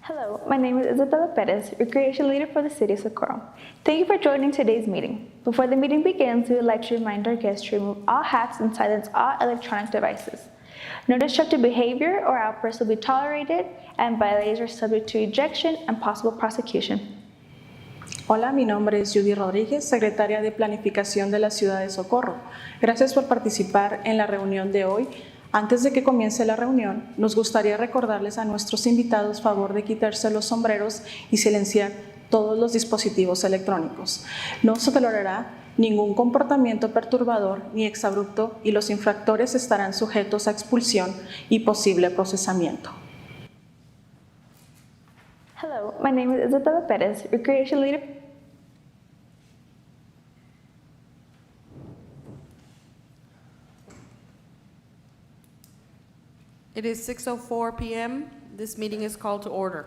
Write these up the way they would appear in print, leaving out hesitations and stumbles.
Hello, my name is Isabella Perez, Recreation Leader for the City of Socorro. Thank you for joining today's meeting. Before the meeting begins, we would like to remind our guests to remove all hats and silence all electronic devices. No destructive behavior or outbursts will be tolerated, and violators are subject to ejection and possible prosecution. Hola, mi nombre es Judy Rodríguez, secretaria de Planificación de la Ciudad de Socorro. Gracias por participar en la reunión de hoy. Antes de que comience la reunión, nos gustaría recordarles a nuestros invitados favor de quitarse los sombreros y silenciar todos los dispositivos electrónicos. No se tolerará ningún comportamiento perturbador ni exabrupto y los infractores estarán sujetos a expulsión y posible procesamiento. Hello, my name is Isabella Perez, Recreation Leader. It is 6:04 p.m. This meeting is called to order.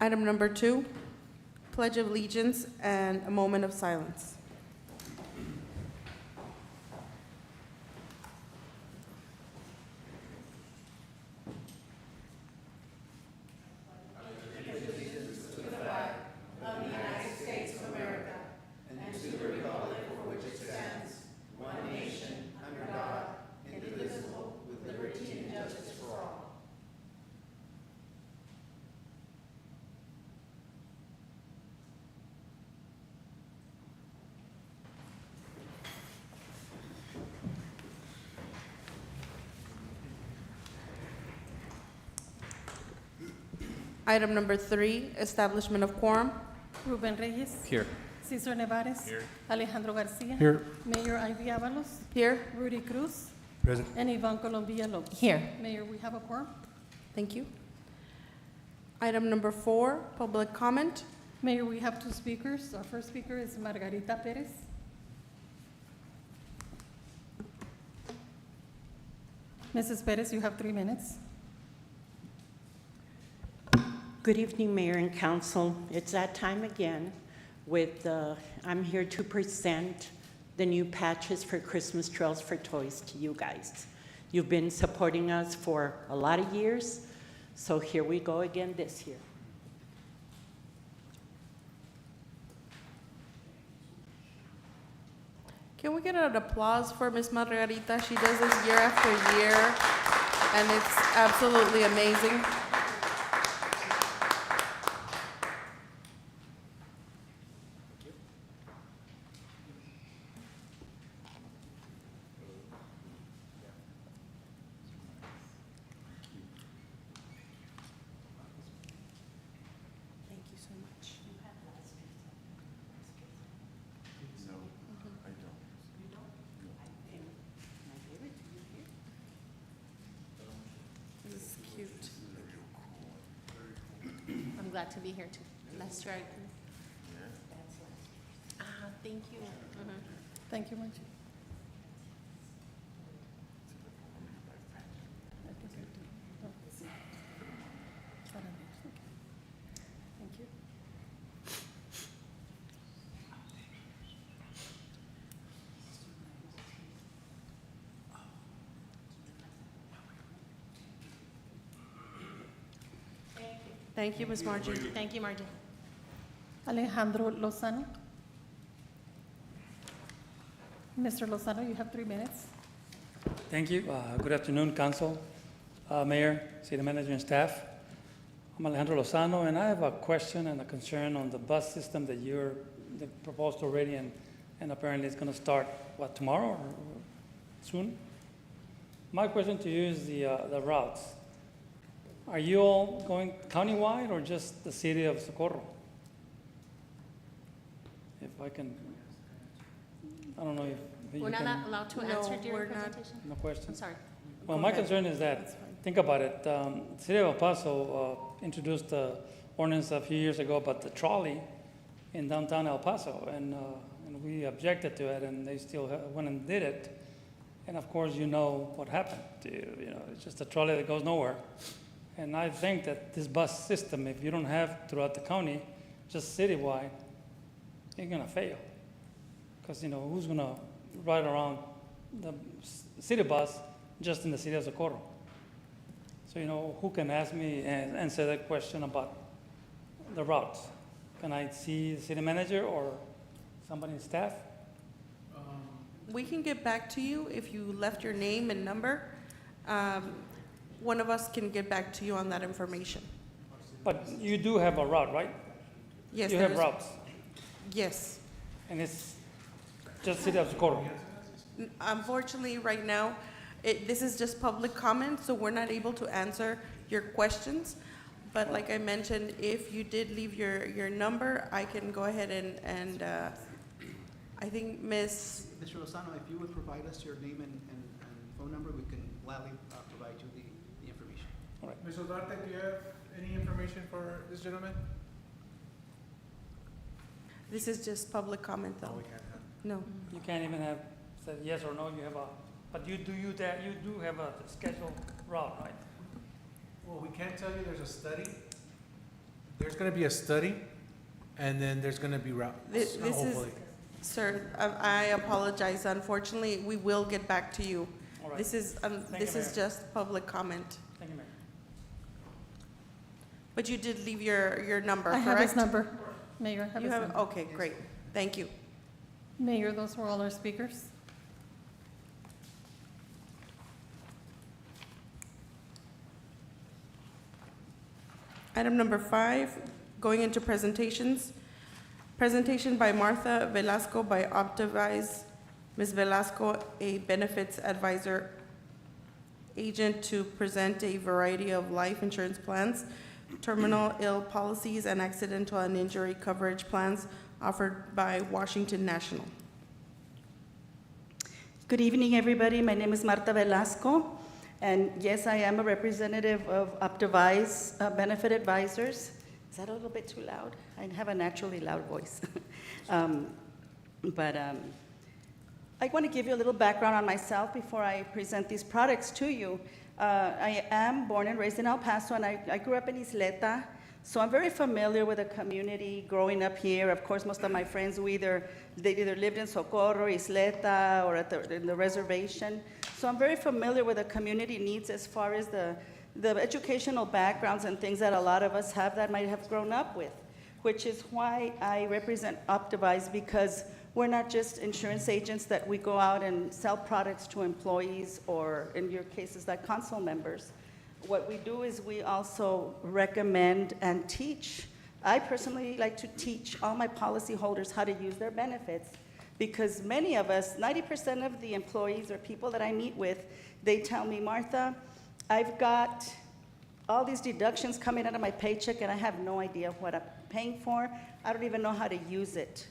Item number 2, Pledge of Allegiance and a moment of silence. Item number 3, Establishment of Quorum. Ruben Reyes. Here. Cesar Nevares. Here. Alejandro Garcia. Here. Mayor Ivy Avalos. Here. Rudy Cruz. Present. And Ivan Colombia Lopez. Here. Mayor, we have a quorum. Thank you. Item number 4, Public Comment. Mayor, we have 2 speakers. Our first speaker is Margarita Perez. Mrs. Perez, you have 3 minutes. Good evening, Mayor and Council. It's that time again with, I'm here to present the new patches for Christmas Trails for Toys to you guys. You've been supporting us for a lot of years, so here we go again this year. Can we get an applause for Miss Margarita? She does this year after year, and it's absolutely amazing. Thank you so much. No, I don't. You don't? Can I give it to you here? This is cute. I'm glad to be here too. Last year, That's last. thank you. Thank you, Margie. Thank you. Thank you, Ms. Margie. Thank you, Margie. Alejandro Lozano. Mr. Lozano, you have 3 minutes. Thank you. Good afternoon, Council, Mayor, City Manager, and staff. I'm Alejandro Lozano, and I have a question and a concern on the bus system that that proposed already, and apparently it's going to start, what, tomorrow or soon? My question to you is the routes. Are you all going countywide or just the city of Socorro? If I can, I don't know if you We're can. not allowed to No, answer during we're not. presentation? No I'm questions? sorry. Well, Go my ahead. concern is That's that, fine. think about it, the City of El Paso introduced the ordinance a few years ago about the trolley in downtown El Paso, and we objected to it, and they still went and did it. And of course, you know what happened. It's just a trolley that goes nowhere. And I think that this bus system, if you don't have throughout the county, just citywide, you're gonna fail. Because who's gonna ride around the city bus just in the city of Socorro? So, who can ask me and answer that question about the routes? Can I see the city manager or somebody in staff? We can get back to you if you left your name and number. One of us can get back to you on that information. But you do have a route, right? Yes, You have there's- routes, Yes. and it's just City of Socorro. Unfortunately, right now, this is just public comment, so we're not able to answer your questions. But like I mentioned, if you did leave your number, I can go ahead and I think Ms. Mr. Lozano, if you would provide us your name and phone number, we can gladly provide you the information. Ms. Ugarte, do you have any information for this gentleman? This is just public comment, No, though. we can't have. No. You can't even have said yes or no. You have but you do have a scheduled route, right? Well, we can't tell you there's a study. There's gonna be a study, and then there's gonna be This is, hopefully. sir, I apologize. Unfortunately, we will get back to you. All right. This is, you, this is Mayor. just public comment. Thank you, Mayor. But you did leave your number, I correct? have his number. Mayor, I have You his have, number. okay, great. Thank you. Mayor, those were all our speakers. Item number 5, going into presentations. Presentation by Martha Velasco by Optavise. Ms. Velasco, a benefits advisor agent, to present a variety of life insurance plans, terminal ill policies, and accidental and injury coverage plans offered by Washington National. Good evening, everybody. My name is Marta Velasco, and yes, I am a representative of Optavise Benefit Advisors. Is that a little bit too loud? I have a naturally loud voice. But I want to give you a little background on myself before I present these products to you. I am born and raised in El Paso, and I grew up in Isleta, so I'm very familiar with the community growing up here. Of course, most of my friends, they either lived in Socorro, Isleta, or in the reservation. So I'm very familiar with the community needs as far as the educational backgrounds and things that a lot of us have that might have grown up with, which is why I represent Optavise, because we're not just insurance agents that we go out and sell products to employees or, in your cases, like council members. What we do is we also recommend and teach. I personally like to teach all my policyholders how to use their benefits, because many of us, 90% of the employees or people that I meet with, they tell me, Martha, I've got all these deductions coming out of my paycheck and I have no idea what I'm paying for. I don't even know how to use it.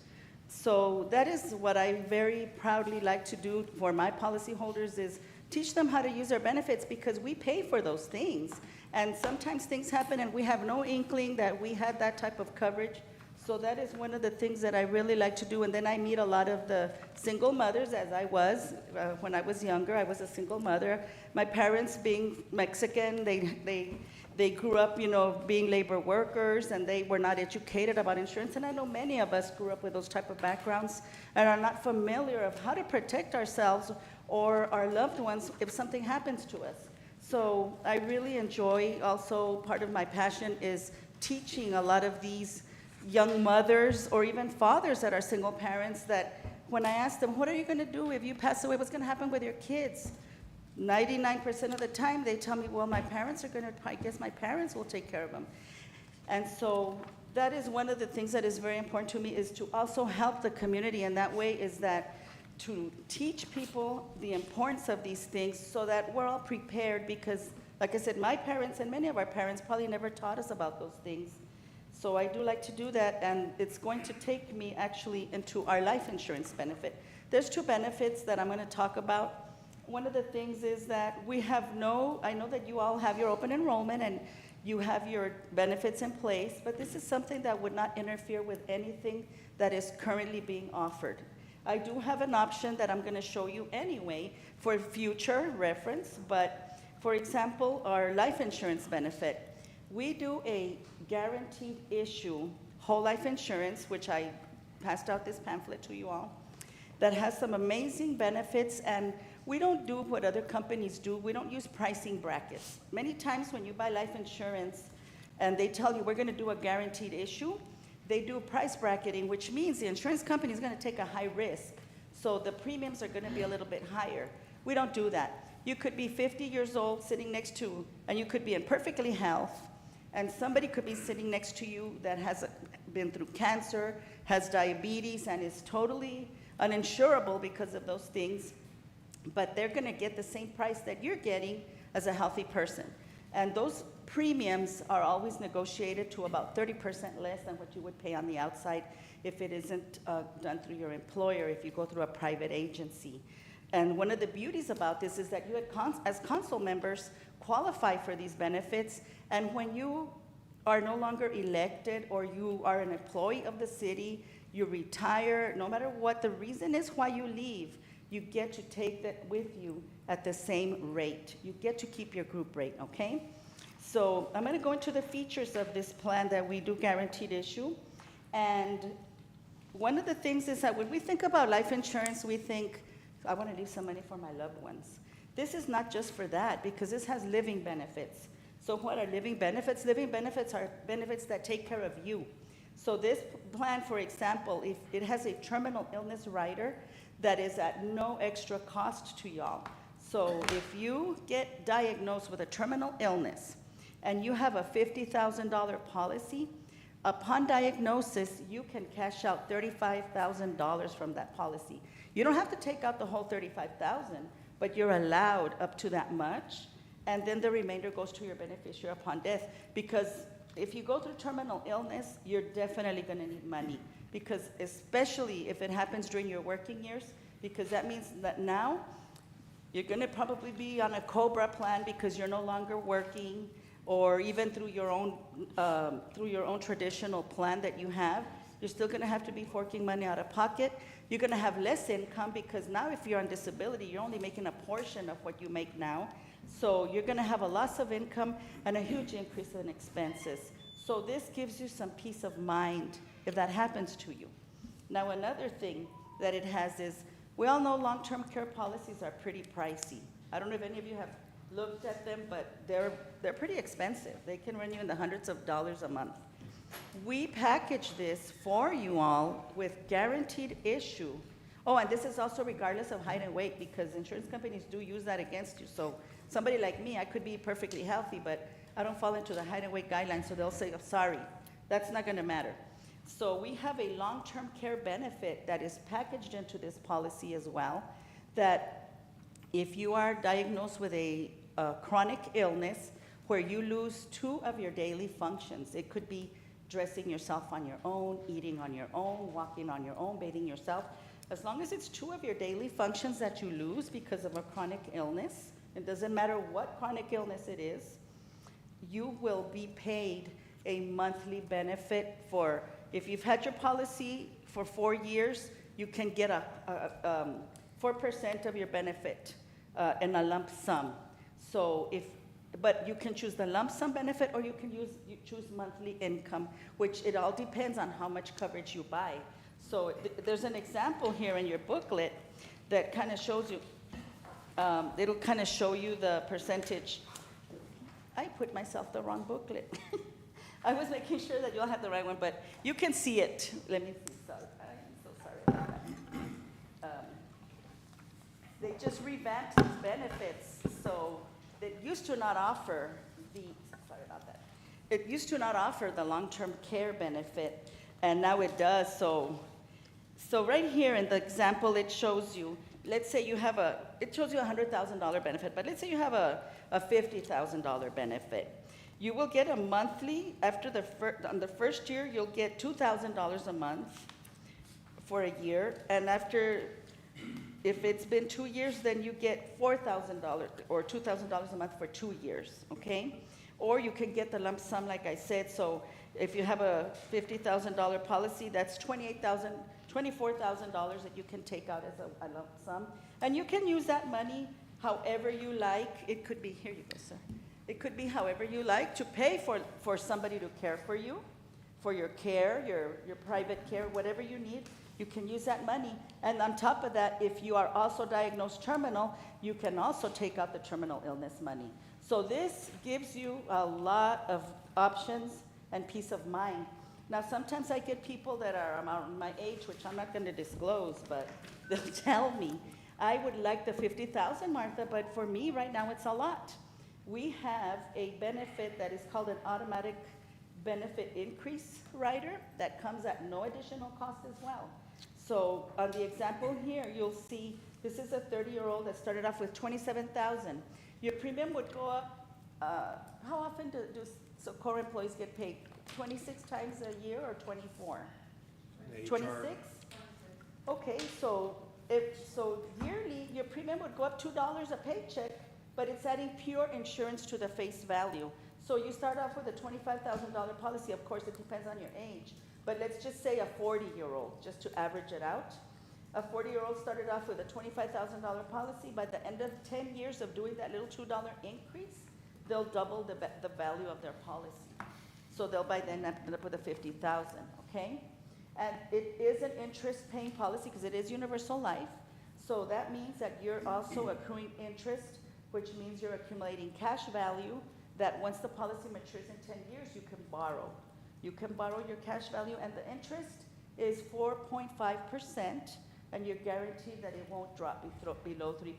So that is what I very proudly like to do for my policyholders, is teach them how to use their benefits, because we pay for those things. And sometimes things happen and we have no inkling that we had that type of coverage. So that is one of the things that I really like to do. And then I meet a lot of the single mothers, as I was. When I was younger, I was a single mother. My parents, being Mexican, they grew up, being labor workers, and they were not educated about insurance. And I know many of us grew up with those type of backgrounds and are not familiar of how to protect ourselves or our loved ones if something happens to us. So I really enjoy, also part of my passion is teaching a lot of these young mothers or even fathers that are single parents, that when I ask them, what are you going to do if you pass away? What's going to happen with your kids? 99% of the time they tell me, well, I guess my parents will take care of them. And so that is one of the things that is very important to me, is to also help the community in that way, is that to teach people the importance of these things so that we're all prepared, because like I said, my parents and many of our parents probably never taught us about those things. So I do like to do that, and it's going to take me actually into our life insurance benefit. There's 2 benefits that I'm going to talk about. One of the things is that I know that you all have your open enrollment and you have your benefits in place, but this is something that would not interfere with anything that is currently being offered. I do have an option that I'm going to show you anyway for future reference, but for example, our life insurance benefit. We do a guaranteed issue whole life insurance, which I passed out this pamphlet to you all, that has some amazing benefits, and we don't do what other companies do. We don't use pricing brackets. Many times when you buy life insurance and they tell you we're going to do a guaranteed issue, they do price bracketing, which means the insurance company is going to take a high risk. So the premiums are going to be a little bit higher. We don't do that. You could be 50 years old sitting next to, and you could be in perfectly health, and somebody could be sitting next to you that has been through cancer, has diabetes, and is totally uninsurable because of those things, but they're going to get the same price that you're getting as a healthy person. And those premiums are always negotiated to about 30% less than what you would pay on the outside if it isn't done through your employer, if you go through a private agency. And one of the beauties about this is that you as council members qualify for these benefits, and when you are no longer elected or you are an employee of the city, you retire, no matter what the reason is why you leave, you get to take that with you at the same rate. You get to keep your group rate, okay? So I'm going to go into the features of this plan that we do guaranteed issue. And one of the things is that when we think about life insurance, we think, I want to leave some money for my loved ones. This is not just for that, because this has living benefits. So what are living benefits? Living benefits are benefits that take care of you. So this plan, for example, if it has a terminal illness rider that is at no extra cost to y'all. So if you get diagnosed with a terminal illness and you have a $50,000 policy, upon diagnosis, you can cash out $35,000 from that policy. You don't have to take out the whole $35,000, but you're allowed up to that much, and then the remainder goes to your beneficiary upon death. Because if you go through terminal illness, you're definitely going to need money, because especially if it happens during your working years, because that means that now you're going to probably be on a COBRA plan because you're no longer working, or even through your own traditional plan that you have. You're still going to have to be forking money out of pocket. You're going to have less income because now if you're on disability, you're only making a portion of what you make now. So you're going to have a loss of income and a huge increase in expenses. So this gives you some peace of mind if that happens to you. Now another thing that it has is, we all know long-term care policies are pretty pricey. I don't know if any of you have looked at them, but they're pretty expensive. They can run you in the hundreds of dollars a month. We package this for you all with guaranteed issue. Oh, and this is also regardless of height and weight, because insurance companies do use that against you. So somebody like me, I could be perfectly healthy, but I don't fall into the height and weight guidelines, so they'll say, oh, sorry, that's not gonna matter. So we have a long-term care benefit that is packaged into this policy as well, that if you are diagnosed with a chronic illness where you lose 2 of your daily functions, it could be dressing yourself on your own, eating on your own, walking on your own, bathing yourself. As long as it's 2 of your daily functions that you lose because of a chronic illness, it doesn't matter what chronic illness it is, you will be paid a monthly benefit for, if you've had your policy for 4 years, you can get a 4% of your benefit in a lump sum. So but you can choose the lump sum benefit, or you can choose monthly income, which it all depends on how much coverage you buy. So there's an example here in your booklet that kind of shows you, it'll kind of show you the percentage. I put myself the wrong booklet. I was making sure that you'll have the right one, but you can see it. Let me see, sorry, I'm so sorry about that. They just revamped these benefits, so it used to not offer it used to not offer the long-term care benefit, and now it does. So right here in the example, it shows you, let's say you have it shows you a $100,000 benefit, but let's say you have a $50,000 benefit. You will get a monthly, on the first year, you'll get $2,000 a month for a year, and if it's been 2 years, then you get $4,000 or $2,000 a month for 2 years, okay? Or you can get the lump sum, like I said. So if you have a $50,000 policy, that's $24,000 that you can take out as a lump sum. And you can use that money however you like. It could be, here you go, sir. It could be however you like to pay for somebody to care for you, for your care, your private care, whatever you need. You can use that money. And on top of that, if you are also diagnosed terminal, you can also take out the terminal illness money. So this gives you a lot of options and peace of mind. Now, sometimes I get people that are around my age, which I'm not going to disclose, but they'll tell me, I would like the 50,000, Martha, but for me right now it's a lot. We have a benefit that is called an automatic benefit increase rider that comes at no additional cost as well. So on the example here, you'll see this is a 30-year-old that started off with 27,000. Your premium would go up, how often do Socorro employees get paid? 26 times a year or 24? 26? Okay, so yearly, your premium would go up $2 a paycheck, but it's adding pure insurance to the face value. So you start off with a $25,000 policy. Of course, it depends on your age. But let's just say a 40-year-old, just to average it out. A 40-year-old started off with a $25,000 policy. By the end of 10 years of doing that little $2 increase, they'll double the value of their policy. So they'll by then end up with a $50,000, okay? And it is an interest-paying policy because it is universal life. So that means that you're also accruing interest, which means you're accumulating cash value that once the policy matures in 10 years, you can borrow. You can borrow your cash value, and the interest is 4.5%, and you're guaranteed that it won't drop below 3%.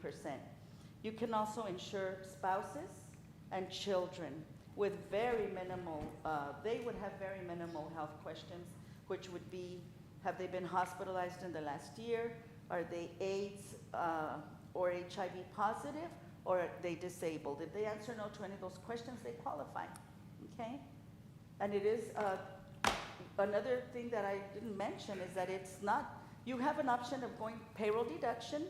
You can also insure spouses and children with very minimal, they would have very minimal health questions, which would be, have they been hospitalized in the last year? Are they AIDS or HIV positive? Or are they disabled? If they answer no to any of those questions, they qualify, okay? And it is, another thing that I didn't mention is that it's not, you have an option of going payroll deduction,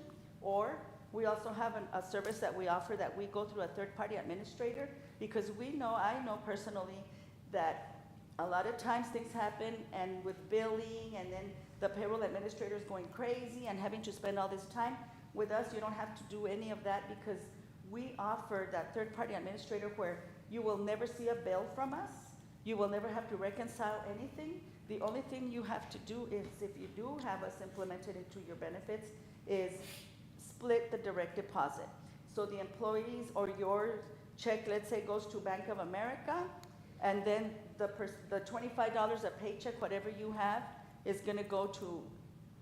or we also have a service that we offer that we go through a third-party administrator, because I know personally that a lot of times things happen, and with billing, and then the payroll administrator is going crazy and having to spend all this time. With us, you don't have to do any of that because we offer that third-party administrator where you will never see a bill from us. You will never have to reconcile anything. The only thing you have to do is, if you do have us implemented into your benefits, is split the direct deposit. So the employees or your check, let's say, goes to Bank of America, and then the $25 a paycheck, whatever you have, is gonna go to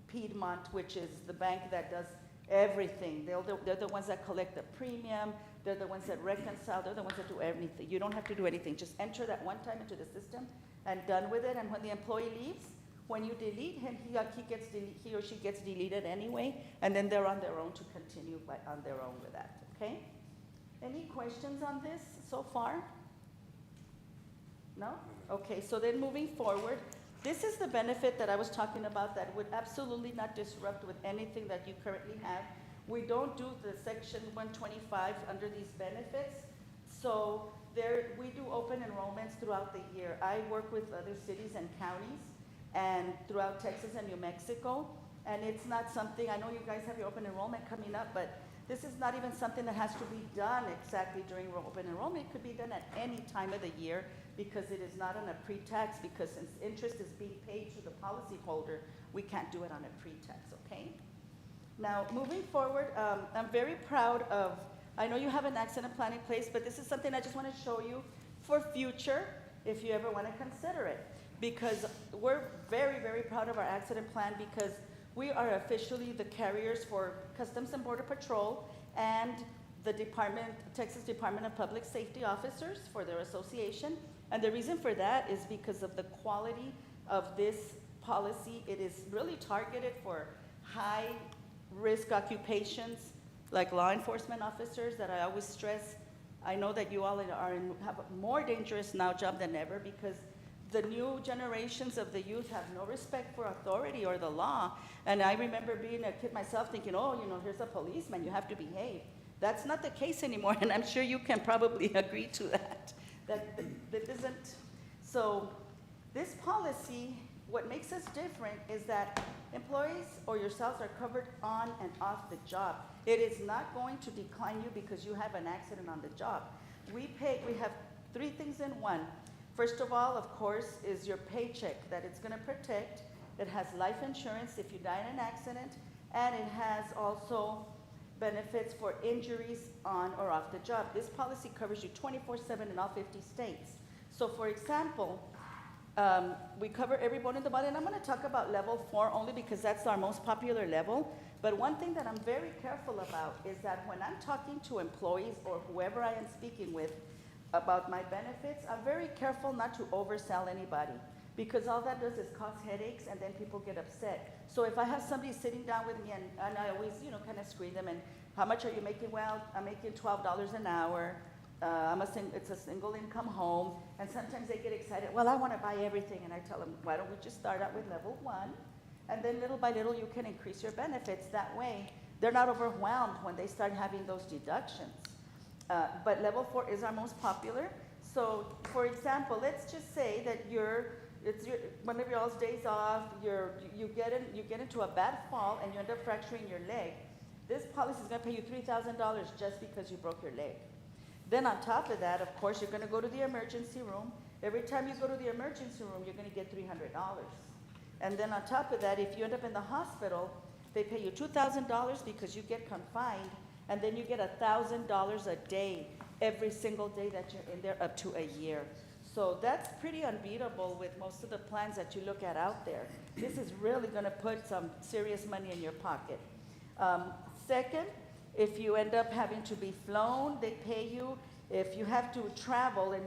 Piedmont, which is the bank that does everything. They're the ones that collect the premium. They're the ones that reconcile. They're the ones that do everything. You don't have to do anything. Just enter that one time into the system and done with it. And when the employee leaves, when you delete him, he or she gets deleted anyway, and then they're on their own to continue on their own with that, okay? Any questions on this so far? No? Okay, so then moving forward, this is the benefit that I was talking about that would absolutely not disrupt with anything that you currently have. We don't do the Section 125 under these benefits. So we do open enrollments throughout the year. I work with other cities and counties and throughout Texas and New Mexico. And it's not something, I know you guys have your open enrollment coming up, but this is not even something that has to be done exactly during open enrollment. It could be done at any time of the year because it is not on a pre-tax, because since interest is being paid to the policyholder, we can't do it on a pre-tax, okay? Now, moving forward, I'm very proud of, I know you have an accident plan in place, but this is something I just want to show you for future, if you ever want to consider it. Because we're very, very proud of our accident plan because we are officially the carriers for Customs and Border Patrol and the Texas Department of Public Safety officers for their association. And the reason for that is because of the quality of this policy. It is really targeted for high-risk occupations like law enforcement officers that I always stress. I know that you all have a more dangerous now job than ever because the new generations of the youth have no respect for authority or the law. And I remember being a kid myself thinking, oh, here's a policeman, you have to behave. That's not the case anymore, and I'm sure you can probably agree to that. That isn't. So this policy, what makes us different is that employees or yourselves are covered on and off the job. It is not going to decline you because you have an accident on the job. We have three things in one. First of all, of course, is your paycheck that it's going to protect. It has life insurance if you die in an accident, and it has also benefits for injuries on or off the job. This policy covers you 24/7 in all 50 states. So for example, we cover every bone in the body, and I'm going to talk about level 4 only because that's our most popular level. But one thing that I'm very careful about is that when I'm talking to employees or whoever I am speaking with about my benefits, I'm very careful not to oversell anybody, because all that does is cause headaches and then people get upset. So if I have somebody sitting down with me and I always, kind of screen them, and how much are you making? Well, I'm making $12 an hour. It's a single income home, and sometimes they get excited. Well, I want to buy everything, and I tell them, why don't we just start out with level 1, and then little by little you can increase your benefits. That way, they're not overwhelmed when they start having those deductions. But level 4 is our most popular. So, for example, let's just say that one of your all's days off, you get into a bad fall and you end up fracturing your leg. This policy is going to pay you $3,000 just because you broke your leg. Then on top of that, of course, you're going to go to the emergency room. Every time you go to the emergency room, you're going to get $300. And then on top of that, if you end up in the hospital, they pay you $2,000 because you get confined, and then you get $1,000 a day every single day that you're in there up to a year. So that's pretty unbeatable with most of the plans that you look at out there. This is really going to put some serious money in your pocket. Second, if you end up having to be flown, they pay you. If you have to travel and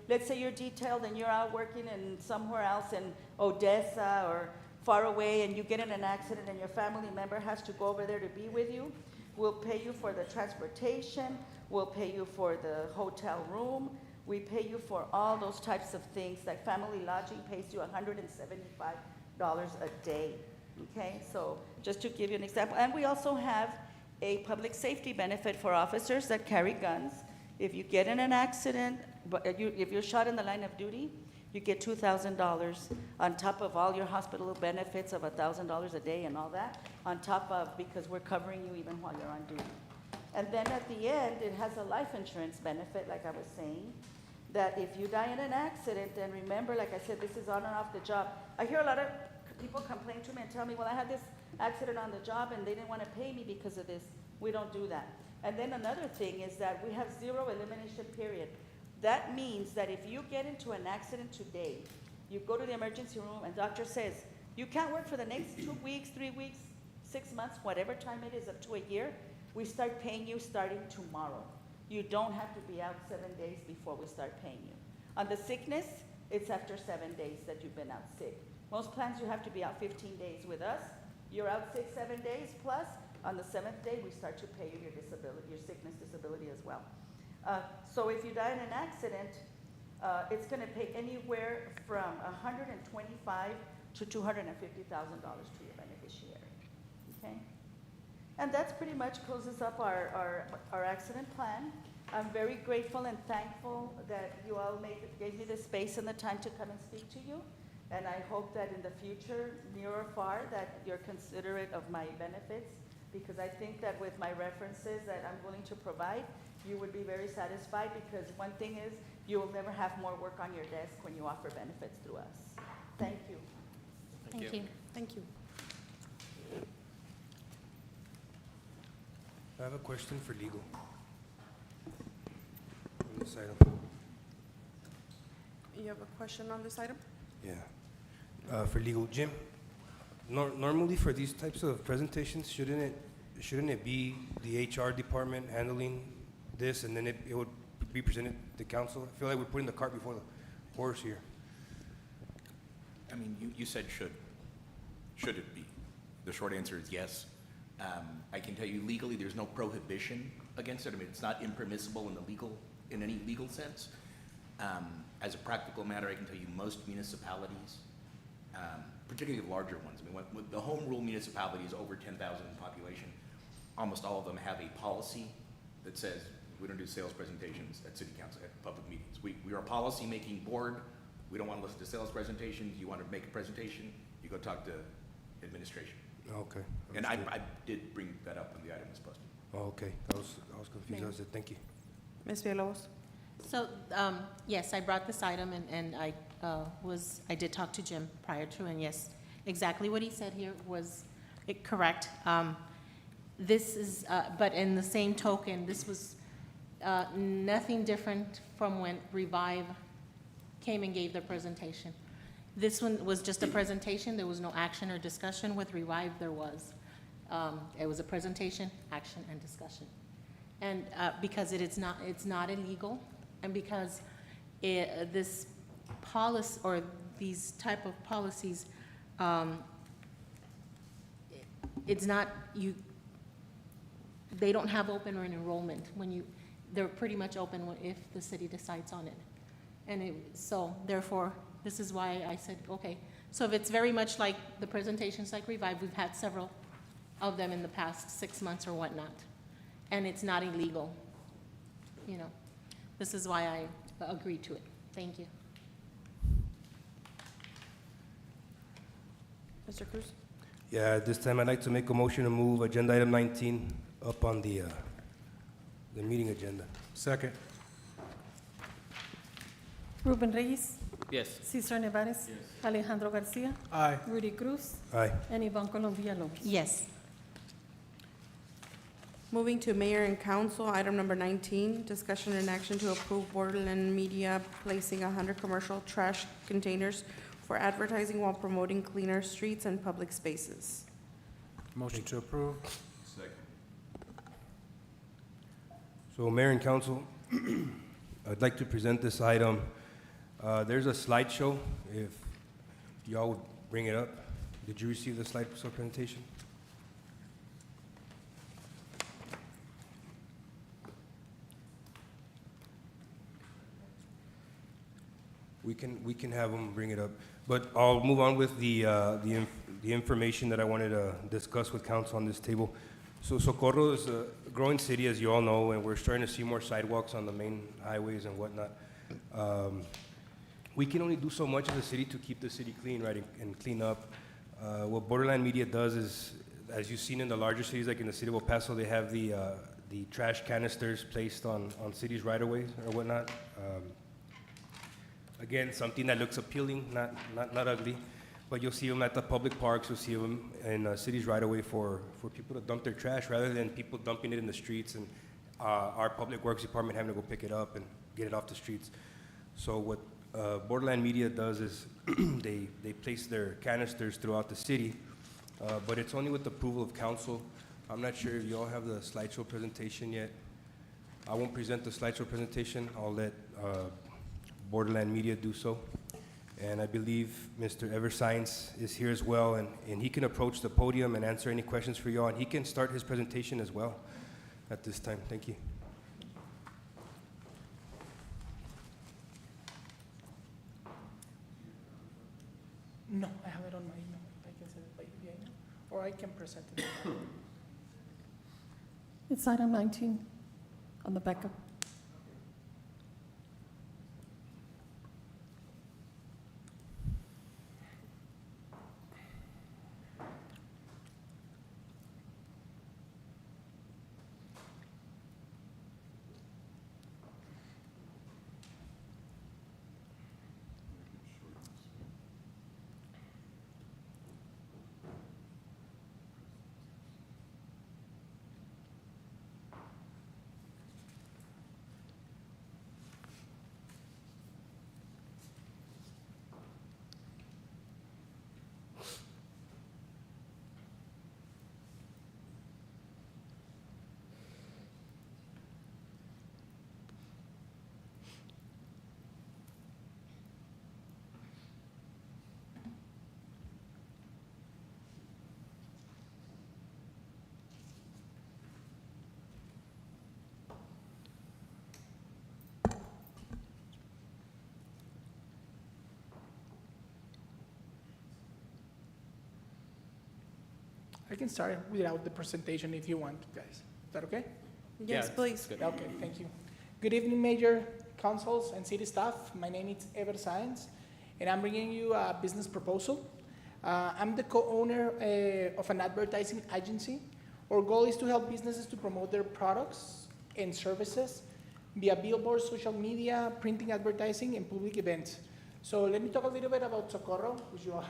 let's say you're detailed and you're out working in somewhere else in Odessa or far away, and you get in an accident and your family member has to go over there to be with you, we'll pay you for the transportation, we'll pay you for the hotel room, we pay you for all those types of things. Like family lodging pays you $175 a day. Okay, so just to give you an example. And we also have a public safety benefit for officers that carry guns. If you get in an accident, if you're shot in the line of duty, you get $2,000 on top of all your hospital benefits of $1,000 a day and all that, on top of, because we're covering you even while you're on duty. And then at the end, it has a life insurance benefit, like I was saying, that if you die in an accident, and remember, like I said, this is on and off the job. I hear a lot of people complain to me and tell me, well, I had this accident on the job and they didn't want to pay me because of this. We don't do that. And then another thing is that we have zero elimination period. That means that if you get into an accident today, you go to the emergency room and doctor says, you can't work for the next 2 weeks, 3 weeks, 6 months, whatever time it is, up to a year, we start paying you starting tomorrow. You don't have to be out 7 days before we start paying you. On the sickness, it's after 7 days that you've been out sick. Most plans you have to be out 15 days. With us, you're out 6, 7 days plus. On the 7th day, we start to pay you your disability, your sickness disability as well. So if you die in an accident, it's going to pay anywhere from $125,000 to $250,000 to your beneficiary. Okay, and that's pretty much closes up our accident plan. I'm very grateful and thankful that you all gave me the space and the time to come and speak to you. And I hope that in the future, near or far, that you're considerate of my benefits, because I think that with my references that I'm willing to provide, you would be very satisfied, because one thing is, you will never have more work on your desk when you offer benefits through us. Thank you. Thank you. Thank you. I have a question for legal. On this item. You have a question on this item? Yeah. For legal, Jim, normally for these types of presentations, shouldn't it be the HR department handling this, and then it would be presented to council? I feel like we're putting the cart before the horse here. I mean, you said should. Should it be? The short answer is yes. I can tell you legally, there's no prohibition against it. I mean, it's not impermissible in any legal sense. As a practical matter, I can tell you most municipalities, particularly the larger ones, I mean, when the home rule municipalities over 10,000 in population, almost all of them have a policy that says we don't do sales presentations at city council, at public meetings. We are a policy-making board. We don't want to listen to sales presentations. You want to make a presentation, you go talk to administration. Okay. And I did bring that up when the item was posted. Oh, okay. I was confused. I said, thank you. Ms. Villalobos? So, yes, I brought this item, and I did talk to Jim prior to, and yes, exactly what he said here was correct. This is, but in the same token, this was nothing different from when Revive came and gave their presentation. This one was just a presentation. There was no action or discussion. With Revive, there was. It was a presentation, action, and discussion. And because it's not illegal, and because this policy or these type of policies, it's not they don't have open or enrollment they're pretty much open if the city decides on it. And so therefore, this is why I said, okay. So if it's very much like the presentations like Revive, we've had several of them in the past 6 months or whatnot, and it's not illegal, This is why I agreed to it. Thank you. Mr. Cruz? Yeah, at this time, I'd like to make a motion to move agenda item 19 up on the meeting agenda. Second. Ruben Reyes, Yes. Cesar Nevares. Alejandro Garcia, Aye. Rudy Cruz, Aye. and Yvonne Colombia Lopez. Yes. Moving to mayor and council, item number 19, discussion and action to approve Borderland Media placing 100 commercial trash containers for advertising while promoting cleaner streets and public spaces. Motion to approve. So, Mayor and Council, I'd like to present this item. There's a slideshow, if y'all would bring it up. Did you receive the slideshow presentation? We can have them bring it up, but I'll move on with the information that I wanted to discuss with council on this table. So Socorro is a growing city, as you all know, and we're starting to see more sidewalks on the main highways and whatnot. We can only do so much as a city to keep the city clean, right, and clean up. What Borderland Media does is, as you've seen in the larger cities, like in the city of El Paso, they have the trash canisters placed on cities right-of-ways or whatnot. Again, something that looks appealing, not ugly, but you'll see them at the public parks, you'll see them in cities right away for people to dump their trash rather than people dumping it in the streets and our public works department having to go pick it up and get it off the streets. So what Borderland Media does is they place their canisters throughout the city, but it's only with the approval of council. I'm not sure if you all have the slideshow presentation yet. I won't present the slideshow presentation. I'll let Borderland Media do so. And I believe Mr. Everscience is here as well, and he can approach the podium and answer any questions for you all, and he can start his presentation as well at this time. Thank you. No, I have it on my email. I can send it by email, or I can present it. It's item 19 on the backup. I can start without the presentation if you want, guys. Is that okay? Yes, please. Okay, thank you. Good evening, Mayor, councils, and city staff. My name is Everscience, and I'm bringing you a business proposal. I'm the co-owner of an advertising agency. Our goal is to help businesses to promote their products and services via billboards, social media, printing advertising, and public events. So let me talk a little bit about Socorro, which you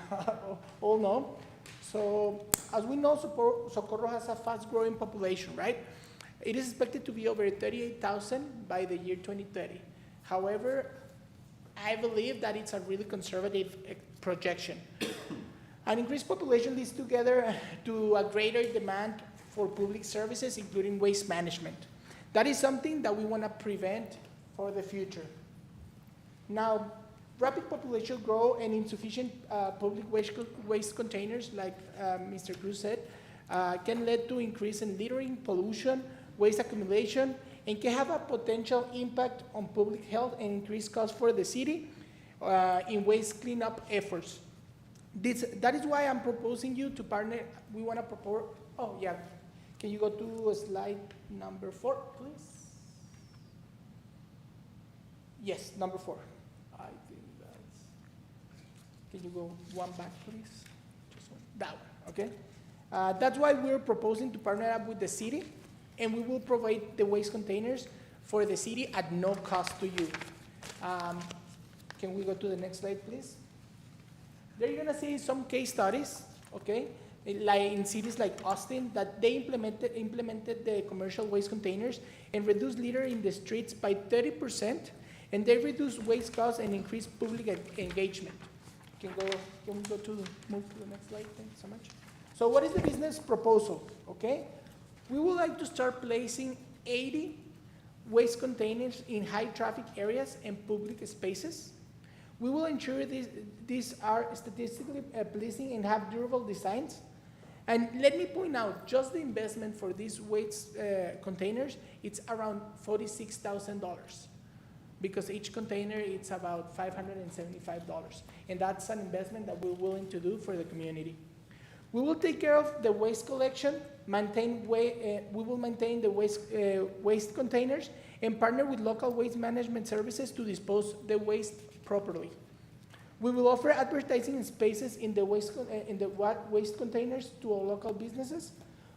all know. So as we know, Socorro has a fast-growing population, right? It is expected to be over 38,000 by the year 2030. However, I believe that it's a really conservative projection. An increased population leads together to a greater demand for public services, including waste management. That is something that we want to prevent for the future. Now, rapid population growth and insufficient public waste containers, like Mr. Cruz said, can lead to increase in littering, pollution, waste accumulation, and can have a potential impact on public health and increased costs for the city in waste cleanup efforts. That is why I'm proposing you to partner. We want to propose, oh yeah, can you go to slide number 4, please? Yes, number 4. I think that's, can you go one back, please? Just one, that one, okay? That's why we're proposing to partner up with the city, and we will provide the waste containers for the city at no cost to you. Can we go to the next slide, please? There you're gonna see some case studies, okay? Like in cities like Austin, that they implemented the commercial waste containers and reduced litter in the streets by 30%, and they reduced waste costs and increased public engagement. Can we go to, move to the next slide, thank you so much. So what is the business proposal, okay? We would like to start placing 80 waste containers in high traffic areas and public spaces. We will ensure these are statistically pleasing and have durable designs. And let me point out, just the investment for these waste containers, it's around $46,000. Because each container, it's about $575. And that's an investment that we're willing to do for the community. We will take care of the waste collection, we will maintain the waste containers, and partner with local waste management services to dispose the waste properly. We will offer advertising spaces in the waste containers to our local businesses.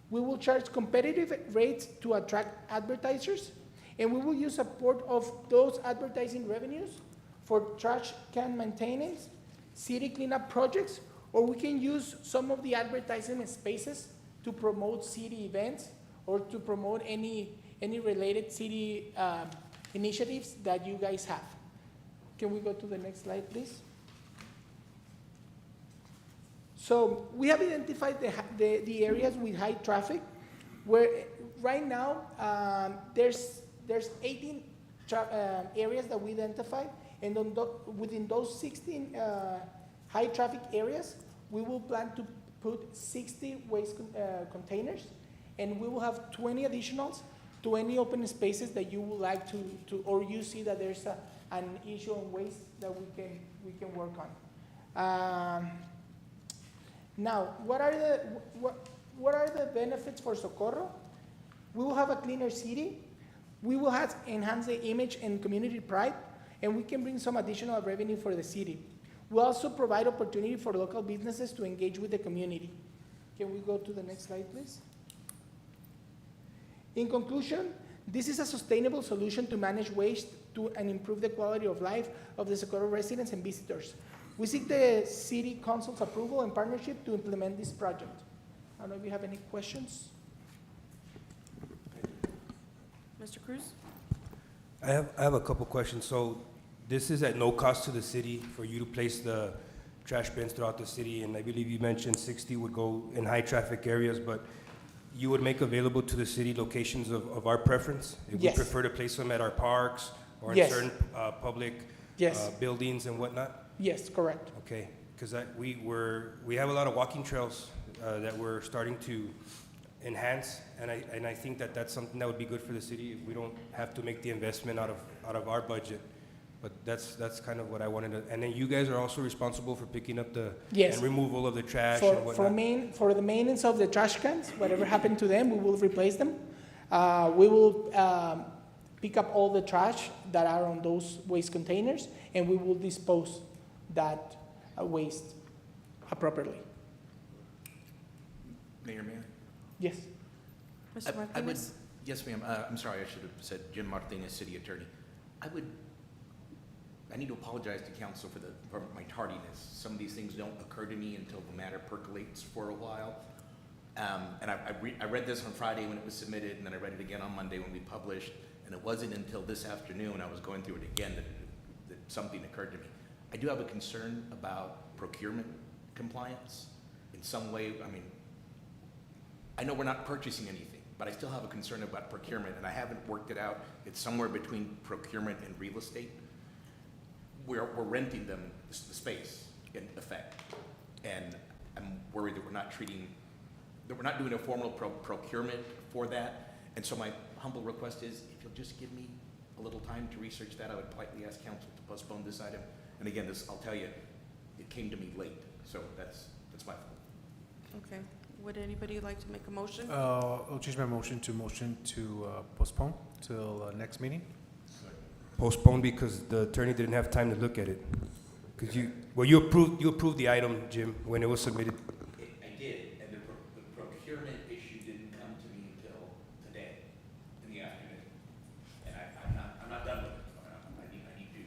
We will charge competitive rates to attract advertisers, and we will use a part of those advertising revenues for trash can maintenance, city cleanup projects, or we can use some of the advertising spaces to promote city events or to promote any related city initiatives that you guys have. Can we go to the next slide, please? So we have identified the areas with high traffic, where right now there's 18 areas that we identified, and within those 16 high traffic areas, we will plan to put 60 waste containers, and we will have 20 additionals to any open spaces that you would like to or you see that there's an issue on waste that we can work on. Now, what are the benefits for Socorro? We will have a cleaner city. We will have enhanced the image and community pride, and we can bring some additional revenue for the city. We also provide opportunity for local businesses to engage with the community. Can we go to the next slide, please? In conclusion, this is a sustainable solution to manage waste and improve the quality of life of the Socorro residents and visitors. We seek the City Council's approval and partnership to implement this project. I don't know if you have any questions. Mr. Cruz? I have a couple questions. So this is at no cost to the city for you to place the trash bins throughout the city, and I believe you mentioned 60 would go in high traffic areas, but you would make available to the city locations of our preference? If Yes. we prefer to place them at our parks or in Yes. certain public Yes. buildings and whatnot? Yes, correct. Okay, because we have a lot of walking trails that we're starting to enhance, and I think that that's something that would be good for the city if we don't have to make the investment out of our budget. But that's kind of what I wanted to, and then you guys are also responsible for picking up Yes. and removal of the trash and whatnot. For the maintenance of the trash cans, whatever happened to them, we will replace them. We will pick up all the trash that are on those waste containers, and we will dispose that waste appropriately. Mayor, may I? Yes. Mr. I would, Martinez? yes, ma'am. I'm sorry, I should have said Jim Martinez, City Attorney. I I need to apologize to council for my tardiness. Some of these things don't occur to me until the matter percolates for a while. And I read this on Friday when it was submitted, and then I read it again on Monday when we published, and it wasn't until this afternoon I was going through it again that something occurred to me. I do have a concern about procurement compliance in some way. I mean, I know we're not purchasing anything, but I still have a concern about procurement, and I haven't worked it out. It's somewhere between procurement and real estate. We're renting them the space in effect, and I'm worried that we're not doing a formal procurement for that. And so my humble request is, if you'll just give me a little time to research that, I would politely ask council to postpone this item. And again, I'll tell you, it came to me late, so that's my fault. Okay. Would anybody like to make a motion? I'll change my motion to postpone till next meeting. Postpone because the attorney didn't have time to look at it. Because you approved the item, Jim, when it was submitted. I did, and the procurement issue didn't come to me until today in the afternoon. And I'm not done with it. I need to.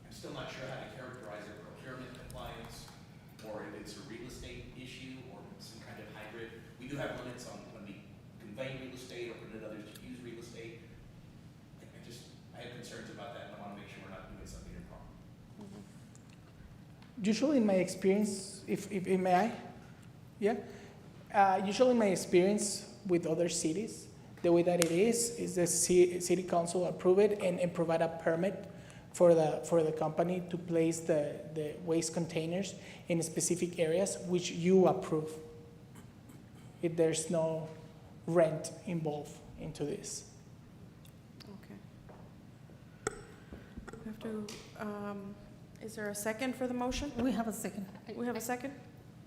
I'm still not sure how to characterize a procurement compliance, or if it's a real estate issue, or some kind of hybrid. We do have limits on when we convey real estate or permit others to use real estate. I have concerns about that, and I want to make sure we're not doing something wrong. Usually in my experience, if may I? Yeah? Usually in my experience with other cities, the way that it is the city council approve it and provide a permit for the company to place the waste containers in specific areas which you approve. If there's no rent involved into this. We have to, is there a second for the motion? We have a second. We have a second?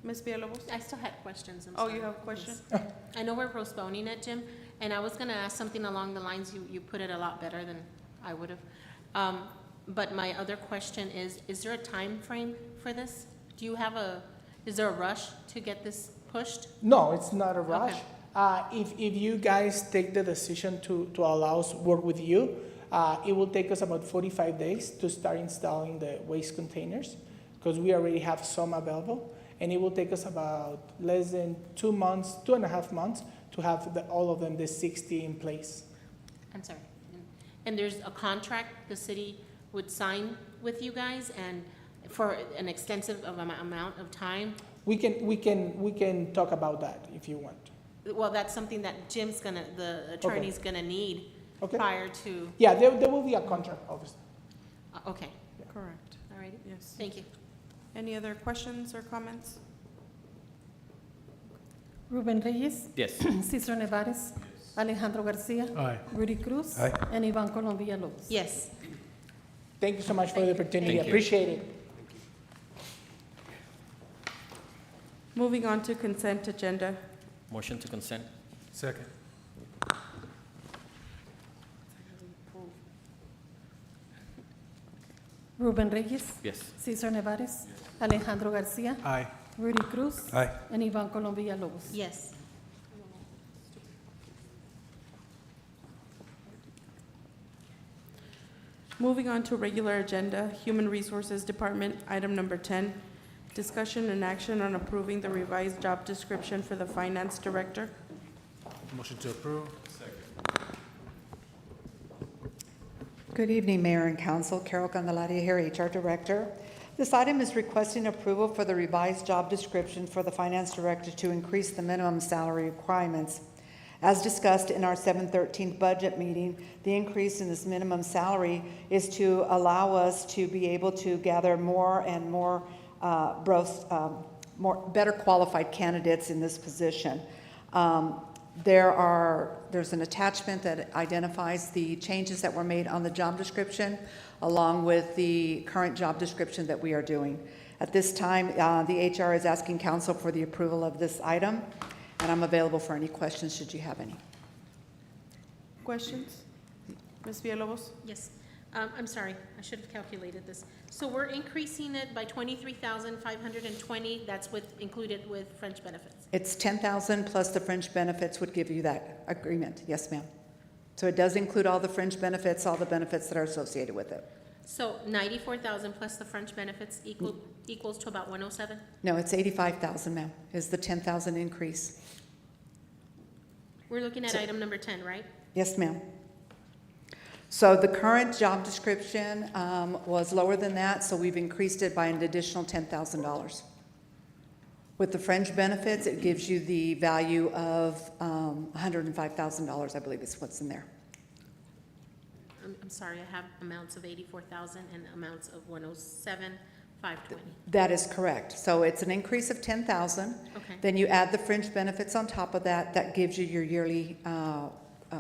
Ms. Villalobos? I still had questions. I'm Oh, sorry. you have a question? Yes. I know we're postponing it, Jim, and I was gonna ask something along the lines, you put it a lot better than I would have. But my other question is there a time frame for this? Is there a rush to get this pushed? No, it's not a rush. Okay. If you guys take the decision to allow us work with you, it will take us about 45 days to start installing the waste containers because we already have some available. And it will take us about less than 2 months, 2.5 months to have all of them, the 60 in place. I'm sorry. And there's a contract the city would sign with you guys and for an extensive amount of time? We can talk about that if you want. Well, that's something that the attorney's gonna need prior to. Yeah, there will be a contract, obviously. Okay. Correct. All right. Yes. Thank you. Any other questions or comments? Ruben Reyes. Yes. Cesar Nevares. Alejandro Garcia. Aye. Rudy Cruz. Aye. And Ivan Colombia Lopez. Yes. Thank you so much for the opportunity. Thank you. Appreciate it. Moving on to consent agenda. Motion to consent. Second. Ruben Reyes. Yes. Cesar Nevares. Alejandro Garcia. Aye. Rudy Cruz. Aye. And Ivan Colombia Lopez. Yes. Moving on to regular agenda, Human Resources Department, item number 10, discussion and action on approving the revised job description for the Finance Director. Motion to approve. Good evening, Mayor and Council. Carol Candelaria here, HR Director. This item is requesting approval for the revised job description for the Finance Director to increase the minimum salary requirements. As discussed in our 7/13 budget meeting, the increase in this minimum salary is to allow us to be able to gather more and more better qualified candidates in this position. There's an attachment that identifies the changes that were made on the job description, along with the current job description that we are doing. At this time, the HR is asking council for the approval of this item, and I'm available for any questions should you have any. Questions? Ms. Villalobos? Yes. I'm sorry, I should have calculated this. So we're increasing it by 23,520, that's included with French benefits? It's 10,000 plus the fringe benefits would give you that agreement. Yes, ma'am. So it does include all the fringe benefits, all the benefits that are associated with it. So 94,000 plus the French benefits equals to about 107? No, it's 85,000, ma'am, is the 10,000 increase. We're looking at So- item number 10, right? Yes, ma'am. So the current job description was lower than that, so we've increased it by an additional $10,000. With the fringe benefits, it gives you the value of $105,000, I believe is what's in there. I'm sorry, I have amounts of 84,000 and amounts of 107,520. That is correct. So it's an increase of 10,000. Okay. Then you add the fringe benefits on top of that. That gives you your yearly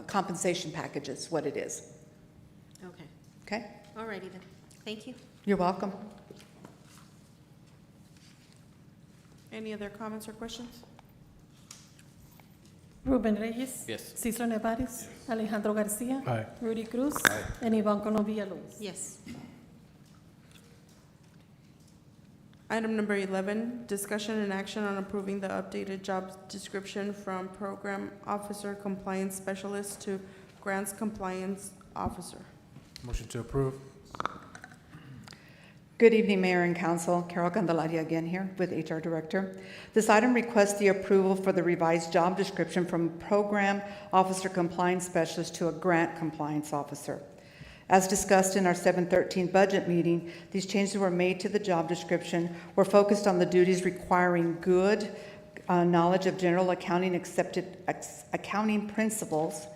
compensation package is what it is. Okay, Okay? all righty then. Thank you. You're welcome. Any other comments or questions? Ruben Reyes. Yes. Cesar Nevares. Alejandro Garcia. Aye. Rudy Cruz. Aye. And Ivan Colom Villalobos. Yes. Item number 11, discussion and action on approving the updated job description from Program Officer Compliance Specialist to Grants Compliance Officer. Motion to approve. Good evening, Mayor and Council. Carol Candelaria again here with HR Director. This item requests the approval for the revised job description from Program Officer Compliance Specialist to a Grant Compliance Officer. As discussed in our 7/13 budget meeting, these changes were made to the job description. Were focused on the duties requiring good knowledge of general accounting accepted accounting principles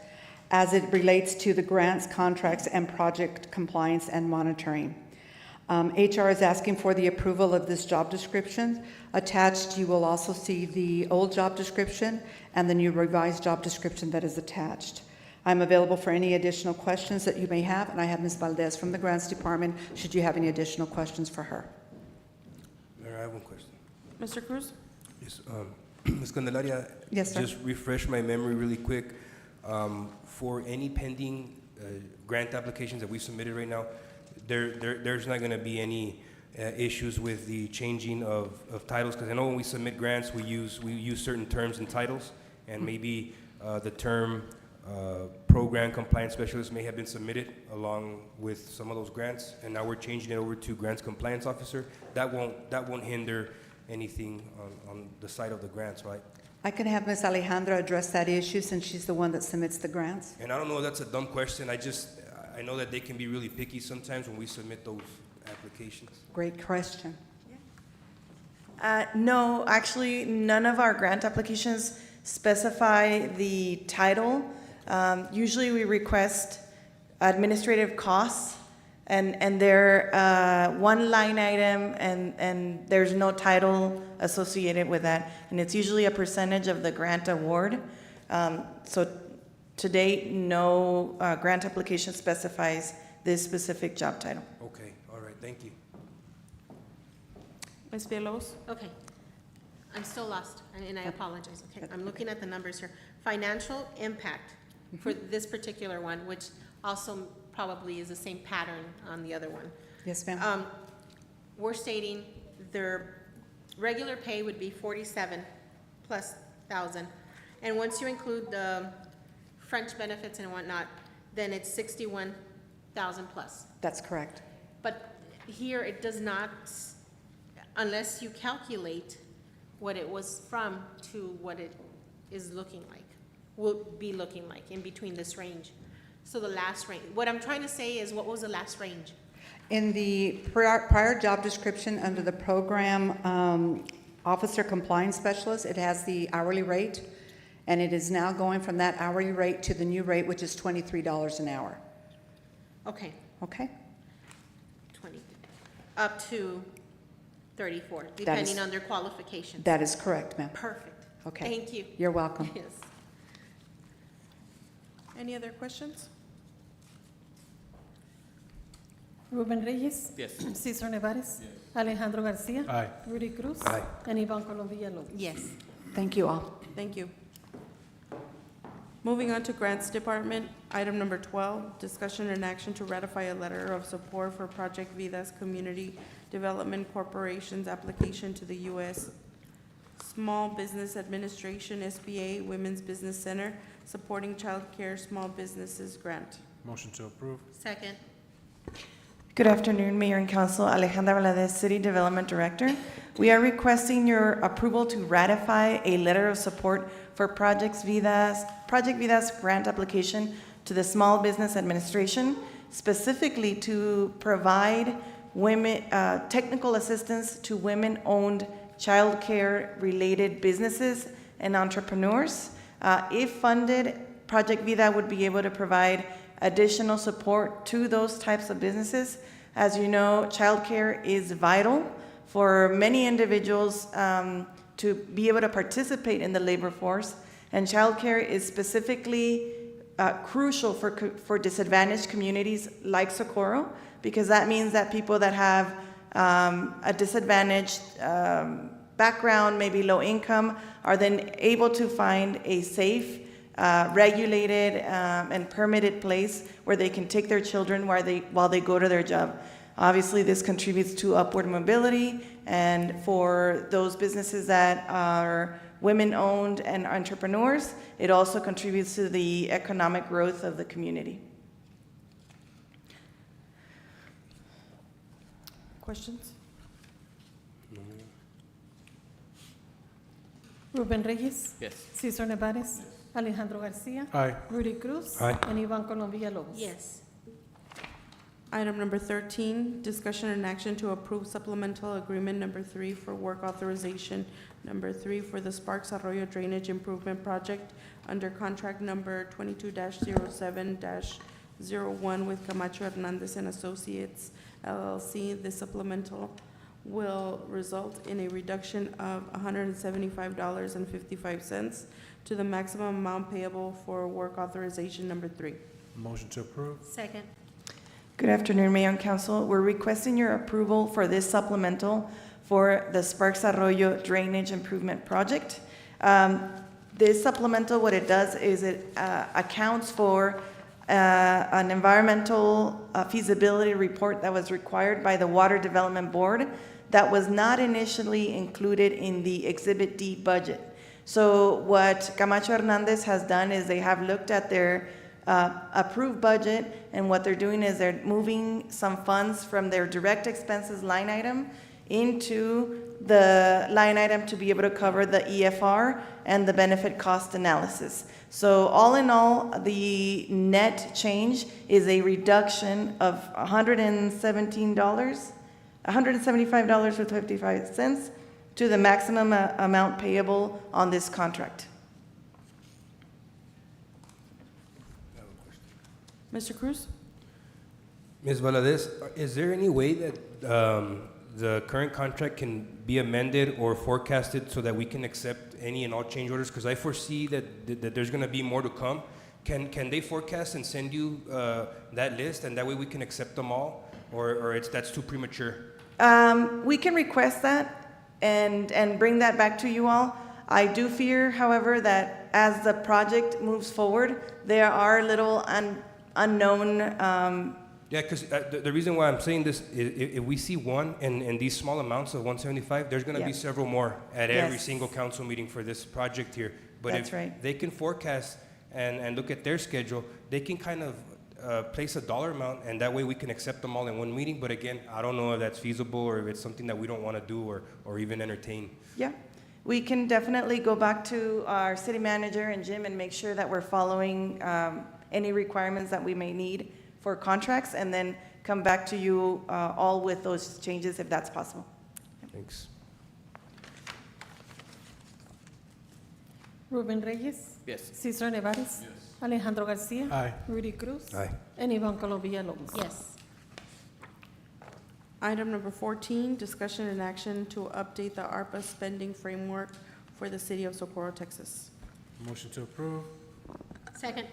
as it relates to the grants, contracts, and project compliance and monitoring. HR is asking for the approval of this job description. Attached, you will also see the old job description and the new revised job description that is attached. I'm available for any additional questions that you may have, and I have Ms. Valdez from the Grants Department, should you have any additional questions for her. Mayor, I have one question. Mr. Cruz? Yes, Ms. Candelaria. Yes, sir. Just refresh my memory really quick. For any pending grant applications that we submitted right now, there's not going to be any issues with the changing of titles, because I know when we submit grants, we use certain terms and titles, and maybe the term Program Compliance Specialist may have been submitted along with some of those grants, and now we're changing it over to Grants Compliance Officer. That won't hinder anything on the side of the grants, right? I can have Ms. Alejandra address that issue since she's the one that submits the grants. And I don't know if that's a dumb question. I know that they can be really picky sometimes when we submit those applications. Great question. No, actually, none of our grant applications specify the title. Usually we request administrative costs, and they're one line item, and there's no title associated with that. And it's usually a percentage of the grant award. So to date, no grant application specifies this specific job title. Okay, all right, thank you. Ms. Villalobos? Okay. I'm still lost, and I apologize. Okay, I'm looking at the numbers here. Financial impact for this particular one, which also probably is the same pattern on the other one. Yes, ma'am. We're stating their regular pay would be 47,000+, and once you include the French benefits and whatnot, then it's 61,000+. That's correct. But here it does not, unless you calculate what it was from to what it is looking like, will be looking like in between this range. So the last range, what I'm trying to say is, what was the last range? In the prior job description under the Program Officer Compliance Specialist, it has the hourly rate, and it is now going from that hourly rate to the new rate, which is $23 an hour. Okay, Okay? 20, up to 34, depending on their qualifications. That is correct, ma'am. Perfect. Okay. Thank you. You're welcome. Yes. Any other questions? Ruben Reyes. Yes. Cesar Nevares. Alejandro Garcia. Aye. Rudy Cruz. Aye. And Ivan Colom Villalobos. Yes. Thank you all. Thank you. Moving on to Grants Department, item number 12, discussion and action to ratify a letter of support for Project Vida's Community Development Corporation's application to the U.S. Small Business Administration, SBA Women's Business Center, supporting child care small businesses grant. Motion to approve. Second. Good afternoon, Mayor and Council. Alejandra Valadez, City Development Director. We are requesting your approval to ratify a letter of support for Project Vida's grant application to the Small Business Administration, specifically to provide technical assistance to women-owned childcare-related businesses and entrepreneurs. If funded, Project Vida would be able to provide additional support to those types of businesses. As you know, childcare is vital for many individuals to be able to participate in the labor force, and childcare is specifically crucial for disadvantaged communities like Socorro, because that means that people that have a disadvantaged background, maybe low income, are then able to find a safe, regulated, and permitted place where they can take their children while they go to their job. Obviously, this contributes to upward mobility, and for those businesses that are women-owned and entrepreneurs, it also contributes to the economic growth of the community. Questions? Ruben Reyes. Yes. Cesar Nevares. Alejandro Garcia. Aye. Rudy Cruz. Aye. And Ivan Colom Villalobos. Yes. Item number 13, discussion and action to approve supplemental agreement number 3 for work authorization number 3 for the Sparks Arroyo Drainage Improvement Project under contract number 22-07-01 with Camacho Hernandez and Associates LLC. This supplemental will result in a reduction of $175.55 to the maximum amount payable for work authorization number 3. Motion to approve. Second. Good afternoon, Mayor and Council. We're requesting your approval for this supplemental for the Sparks Arroyo Drainage Improvement Project. This supplemental, what it does is it accounts for an environmental feasibility report that was required by the Water Development Board that was not initially included in the Exhibit D budget. So what Camacho Hernandez has done is they have looked at their approved budget, and what they're doing is they're moving some funds from their direct expenses line item into the line item to be able to cover the EFR and the benefit cost analysis. So all in all, the net change is a reduction of $175.55 to the maximum amount payable on this contract. Mr. Cruz? Ms. Valadez, is there any way that the current contract can be amended or forecasted so that we can accept any and all change orders? Because I foresee that there's going to be more to come. Can they forecast and send you that list, and that way we can accept them all, or that's too premature? We can request that and bring that back to you all. I do fear, however, that as the project moves forward, there are little unknown. Yeah, because the reason why I'm saying this is if we see one in these small amounts of 175, there's going to be several more at every single council meeting for this project here. But That's if right. they can forecast and look at their schedule, they can kind of place a dollar amount, and that way we can accept them all in one meeting. But again, I don't know if that's feasible or if it's something that we don't want to do or even entertain. Yeah, we can definitely go back to our city manager and Jim and make sure that we're following any requirements that we may need for contracts, and then come back to you all with those changes if that's possible. Thanks. Ruben Reyes. Yes. Cesar Nevares. Yes. Alejandro Garcia. Aye. Rudy Cruz. Aye. And Ivan Colom Villalobos. Yes. Item number 14, discussion and action to update the ARPA spending framework for the city of Socorro, Texas. Motion to approve. Second.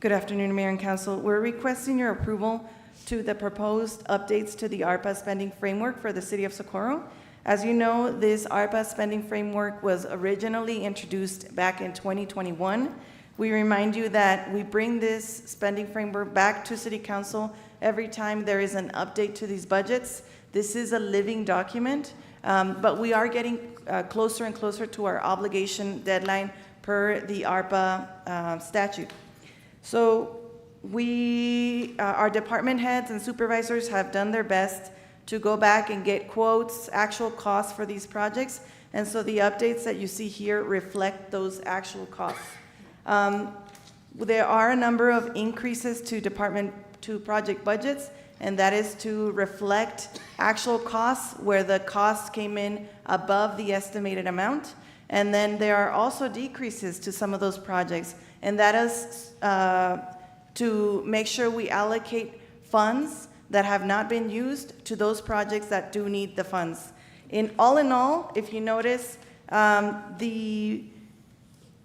Good afternoon, Mayor and Council. We're requesting your approval to the proposed updates to the ARPA spending framework for the city of Socorro. As you know, this ARPA spending framework was originally introduced back in 2021. We remind you that we bring this spending framework back to City Council every time there is an update to these budgets. This is a living document, but we are getting closer and closer to our obligation deadline per the ARPA statute. So our department heads and supervisors have done their best to go back and get quotes, actual costs for these projects. And so the updates that you see here reflect those actual costs. There are a number of increases to project budgets, and that is to reflect actual costs where the costs came in above the estimated amount. And then there are also decreases to some of those projects, and that is to make sure we allocate funds that have not been used to those projects that do need the funds. In all, if you notice, the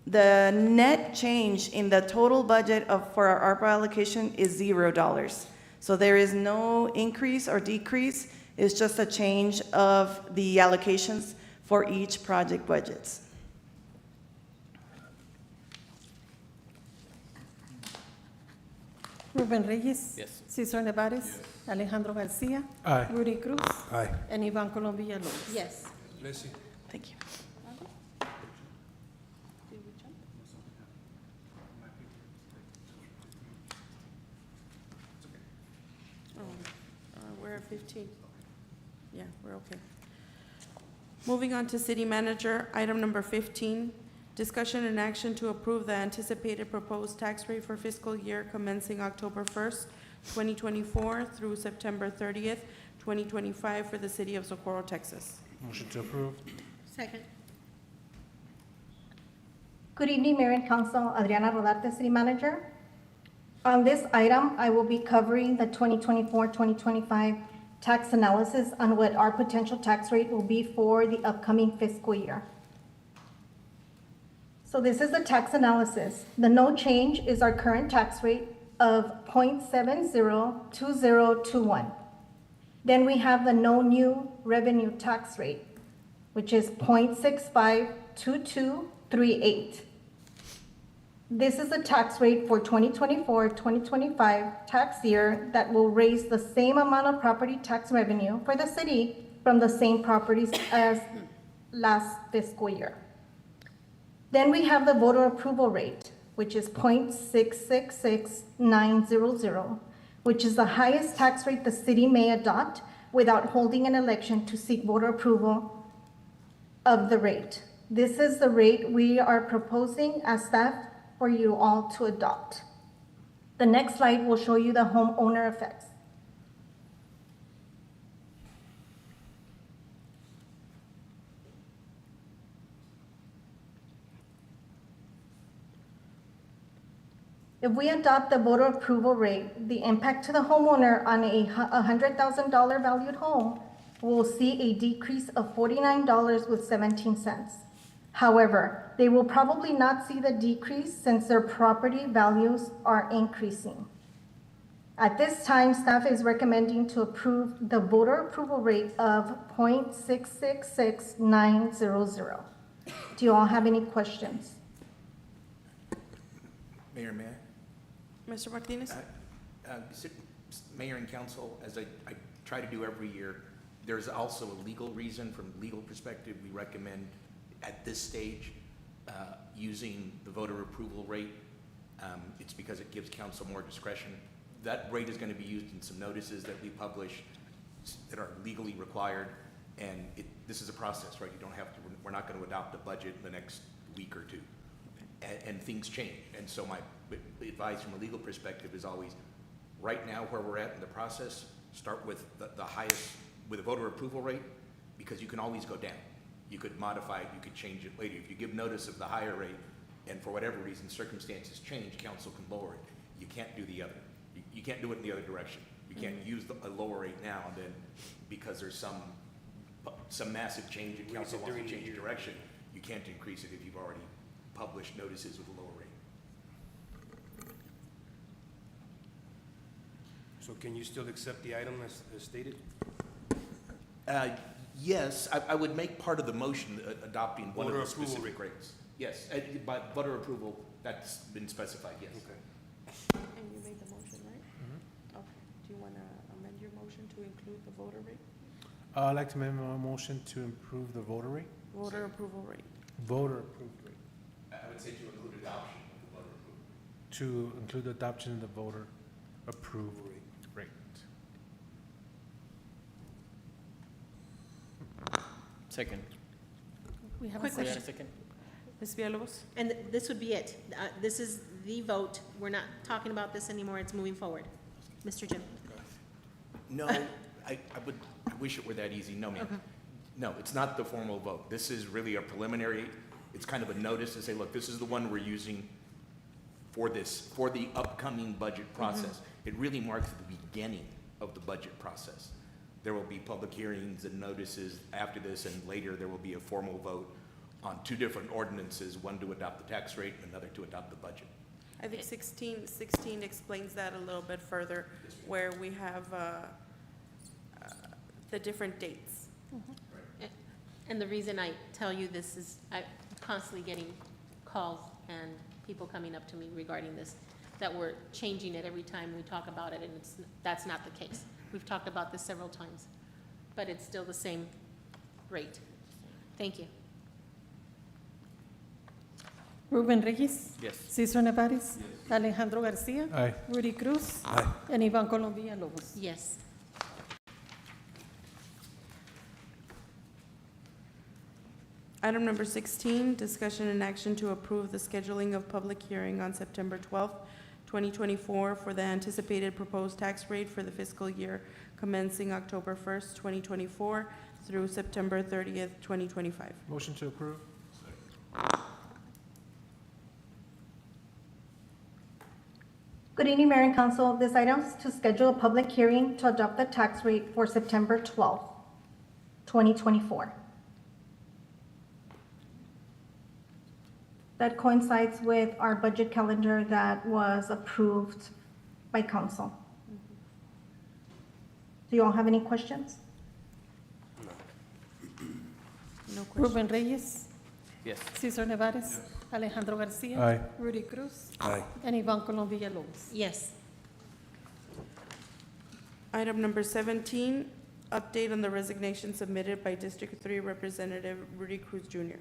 net change in the total budget for our ARPA allocation is $0. So there is no increase or decrease. It's just a change of the allocations for each project budgets. Ruben Reyes. Yes. Cesar Nevares. Alejandro Garcia. Aye. Rudy Cruz. Aye. And Ivan Colom Villalobos. Yes. Leslie? Thank you. We're at 15. Yeah, we're okay. Moving on to city manager, item number 15, discussion and action to approve the anticipated proposed tax rate for fiscal year commencing October 1st, 2024 through September 30th, 2025 for the city of Socorro, Texas. Motion to approve. Second. Good evening, Mayor and Council. Adriana Rodarte, City Manager. On this item, I will be covering the 2024-2025 tax analysis on what our potential tax rate will be for the upcoming fiscal year. So this is the tax analysis. The no change is our current tax rate of 0.702021. Then we have the no new revenue tax rate, which is 0.652238. This is the tax rate for 2024-2025 tax year that will raise the same amount of property tax revenue for the city from the same properties as last fiscal year. Then we have the voter approval rate, which is 0.666900, which is the highest tax rate the city may adopt without holding an election to seek voter approval of the rate. This is the rate we are proposing as staff for you all to adopt. The next slide will show you the homeowner effects. If we adopt the voter approval rate, the impact to the homeowner on a $100,000 valued home will see a decrease of $49.17. However, they will probably not see the decrease since their property values are increasing. At this time, staff is recommending to approve the voter approval rate of 0.666900. Do you all have any questions? Mayor, may I? Mr. Martinez? Mayor and council, as I try to do every year, there's also a legal reason. From a legal perspective, we recommend at this stage using the voter approval rate. It's because it gives council more discretion. That rate is going to be used in some notices that we publish that are legally required, and this is a process, right? You don't have to, we're not going to adopt a budget in the next week or two, and things change. And so my advice from a legal perspective is always, right now where we're at in the process, start with the highest, with a voter approval rate, because you can always go down. You could modify it, you could change it later. If you give notice of the higher rate, and for whatever reason circumstances change, council can lower it. You can't do the other. You can't do it in the other direction. You can't use a lower rate now, and then because there's some massive change and council wants to change direction, you can't increase it if you've already published notices with a lower rate. So can you still accept the item as stated? Yes, I would make part of the motion adopting one of Voter the approval specific rates. Yes, by voter approval, that's been specified, yes. Okay. And you made the motion, right? Okay. Do you want to amend your motion to include the voter rate? I'd like to amend my motion to improve the voter rate. Voter approval rate. Voter approved rate. I would say to include adoption of the voter approval. to include the adoption of the voter approved rate. Second. We have a We had a second. second. Ms. Villalobos? And this would be it. This is the vote. We're not talking about this anymore. It's moving forward. Mr. Jim? No, I wish it were that easy. No, ma'am. No, it's not the formal vote. This is really a preliminary, it's kind of a notice to say, look, this is the one we're using for this, for the upcoming budget process. It really marks the beginning of the budget process. There will be public hearings and notices after this, and later there will be a formal vote on two different ordinances, one to adopt the tax rate and another to adopt the budget. I think 16 explains that a little bit further, where we have the different dates. And the reason I tell you this is I'm constantly getting calls and people coming up to me regarding this, that we're changing it every time we talk about it, and that's not the case. We've talked about this several times, but it's still the same rate. Thank you. Ruben Reyes. Yes. Cesar Nevares. Alejandro Garcia. Aye. Rudy Cruz. Aye. And Ivan Colombia Lobos. Yes. Item number 16, discussion and action to approve the scheduling of public hearing on September 12th, 2024 for the anticipated proposed tax rate for the fiscal year commencing October 1st, 2024 through September 30th, 2025. Motion to approve? Good evening, Mayor and Council. This item is to schedule a public hearing to adopt the tax rate for September 12th, 2024. That coincides with our budget calendar that was approved by council. Do you all have any questions? No question. Ruben Reyes. Yes. Cesar Nevares. Alejandro Garcia. Aye. Rudy Cruz. Aye. And Ivan Colombia Lobos. Yes. Item number 17, update on the resignation submitted by District 3 Representative Rudy Cruz Jr.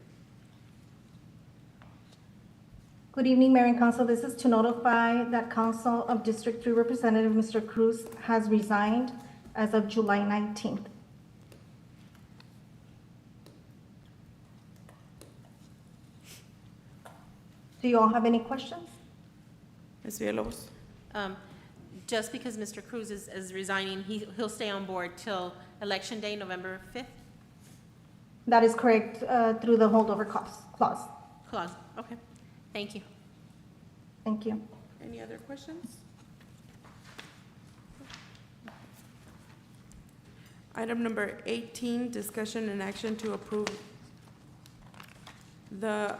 Good evening, Mayor and Council. This is to notify that Council of District 3 Representative Mr. Cruz has resigned as of July 19th. Do you all have any questions? Ms. Villalobos? Just because Mr. Cruz is resigning, he'll stay on board till Election Day, November 5th? That is correct, through the holdover clause. Clause, okay. Thank you. Thank you. Any other questions? Item number 18, discussion and action to approve the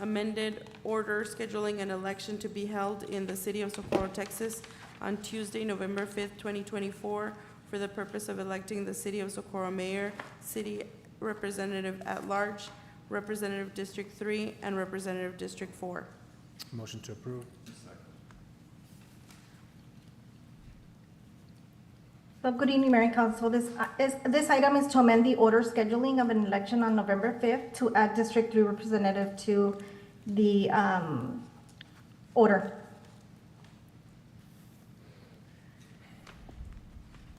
amended order scheduling an election to be held in the city of Socorro, Texas on Tuesday, November 5th, 2024, for the purpose of electing the city of Socorro mayor, city representative at large, Representative District 3, and Representative District 4. Motion to approve? So, good evening, Mayor and Council. This item is to amend the order scheduling of an election on November 5th to add District 3 representative to the order.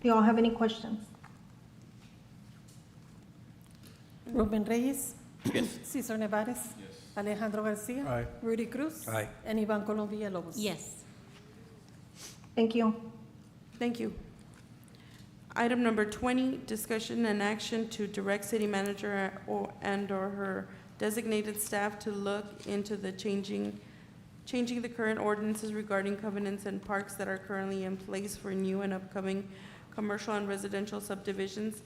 Do you all have any questions? Ruben Reyes. Yes. Cesar Nevares. Alejandro Garcia. Aye. Rudy Cruz. Aye. And Ivan Colombia Lobos. Yes. Thank you. Thank you. Item number 20, discussion and action to direct city manager and/or her designated staff to look into the changing the current ordinances regarding covenants and parks that are currently in place for new and upcoming commercial and residential subdivisions.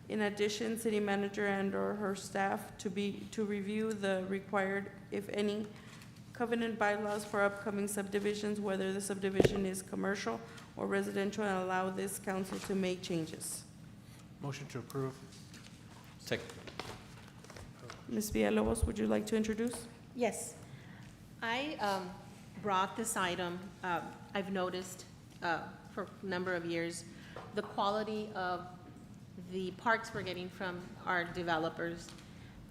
In addition, city manager and/or her staff to review the required, if any, covenant bylaws for upcoming subdivisions, whether the subdivision is commercial or residential, and allow this council to make changes. Motion to approve? Second. Ms. Villalobos, would you like to introduce? Yes. I brought this item, I've noticed for a number of years, the quality of the parks we're getting from our developers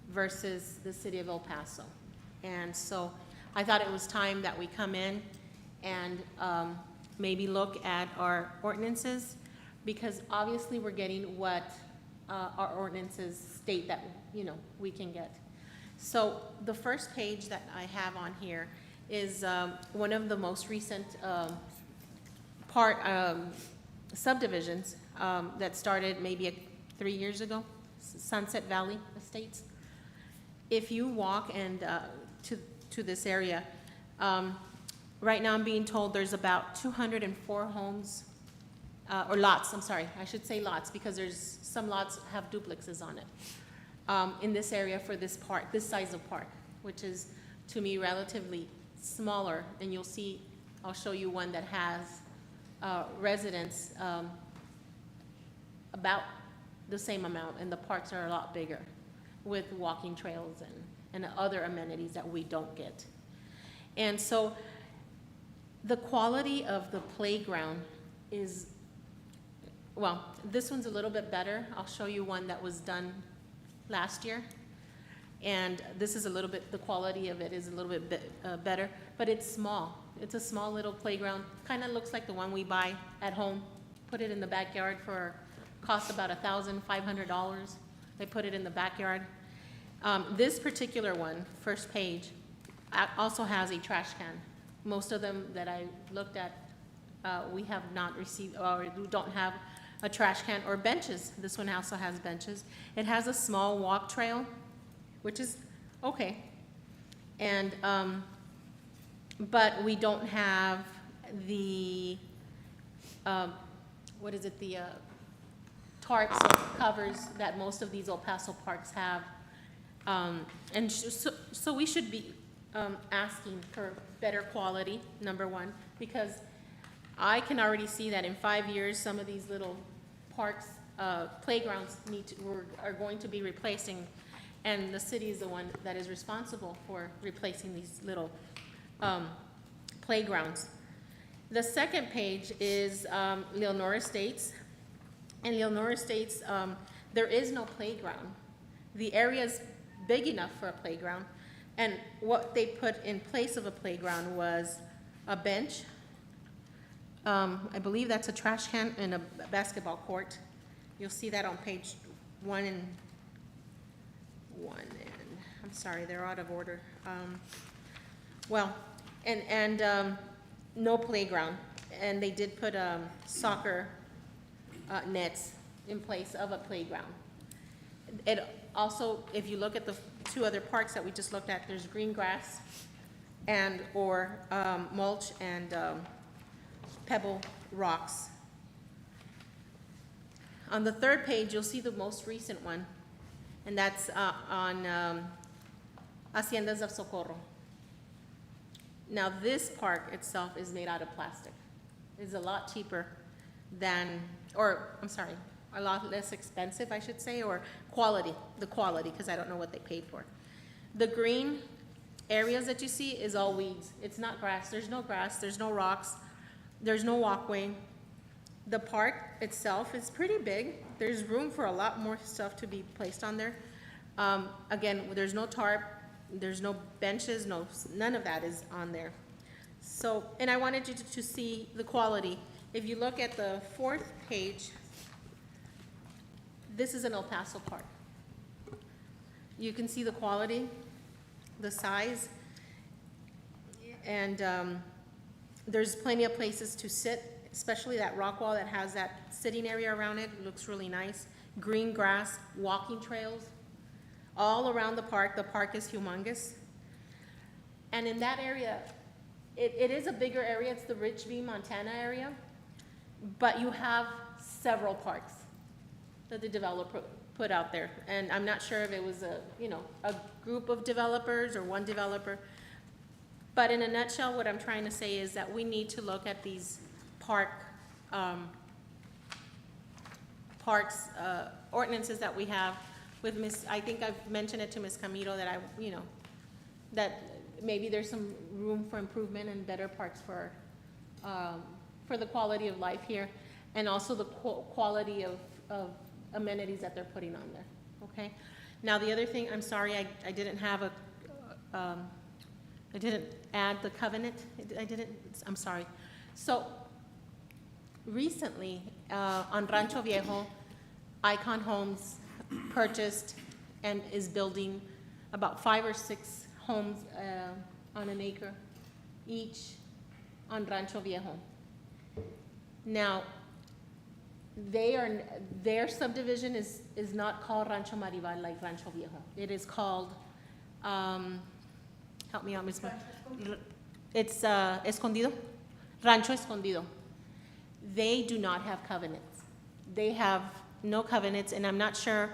versus the city of El Paso. And so I thought it was time that we come in and maybe look at our ordinances, because obviously we're getting what our ordinances state that, we can get. So the first page that I have on here is one of the most recent subdivisions that started maybe 3 years ago, Sunset Valley Estates. If you walk and to this area, right now I'm being told there's about 204 homes, or lots, I'm sorry, I should say lots, because there's some lots have duplexes on it, in this area for this park, this size of park, which is to me relatively smaller. And you'll see, I'll show you one that has residents about the same amount, and the parks are a lot bigger with walking trails and other amenities that we don't get. And so the quality of the playground is, well, this one's a little bit better. I'll show you one that was done last year. And this is a little bit, the quality of it is a little bit better, but it's small. It's a small little playground. Kind of looks like the one we buy at home. Put it in the backyard for, cost about $1,500. They put it in the backyard. This particular one, first page, also has a trash can. Most of them that I looked at, we have not received, or we don't have a trash can or benches. This one also has benches. It has a small walk trail, which is okay. And, but we don't have the, what is it, the tarps or covers that most of these El Paso parks have. And so we should be asking for better quality, number one, because I can already see that in 5 years, some of these little parks, playgrounds are going to be replacing, and the city is the one that is responsible for replacing these little playgrounds. The second page is Leonora Estates. In Leonora Estates, there is no playground. The area is big enough for a playground, and what they put in place of a playground was a bench. I believe that's a trash can and a basketball court. You'll see that on page one and I'm sorry, they're out of order. No playground, and they did put soccer nets in place of a playground. It also, if you look at the two other parks that we just looked at, there's green grass and or mulch and pebble rocks. On the third page, you'll see the most recent one, and that's on Haciendas of Socorro. Now, this park itself is made out of plastic. It's a lot cheaper than, or I'm sorry, a lot less expensive, I should say, or the quality, because I don't know what they paid for. The green areas that you see is all weeds. It's not grass. There's no grass. There's no rocks. There's no walkway. The park itself is pretty big. There's room for a lot more stuff to be placed on there. Again, there's no tarp. There's no benches. None of that is on there. So, and I wanted you to see the quality. If you look at the fourth page, this is an El Paso park. You can see the quality, the size, and there's plenty of places to sit, especially that rock wall that has that sitting area around it. It looks really nice. Green grass, walking trails, all around the park. The park is humongous. And in that area, it is a bigger area. It's the Richby, Montana area. But you have several parks that the developer put out there. And I'm not sure if it was a group of developers or one developer. But in a nutshell, what I'm trying to say is that we need to look at these parks ordinances that we have with I think I've mentioned it to Ms. Camilo that that maybe there's some room for improvement and better parks for the quality of life here, and also the quality of amenities that they're putting on there, okay? Now, the other thing, I'm sorry, I didn't have I didn't add the covenant. I didn't, I'm sorry. So recently, on Rancho Viejo, Icon Homes purchased and is building about 5 or 6 homes on an acre each on Rancho Viejo. Now, their subdivision is not called Rancho Maribal like Rancho Viejo. It is called, help me out, Ms. It's Escondido, Rancho Escondido. They do not have covenants. They have no covenants, and I'm not sure,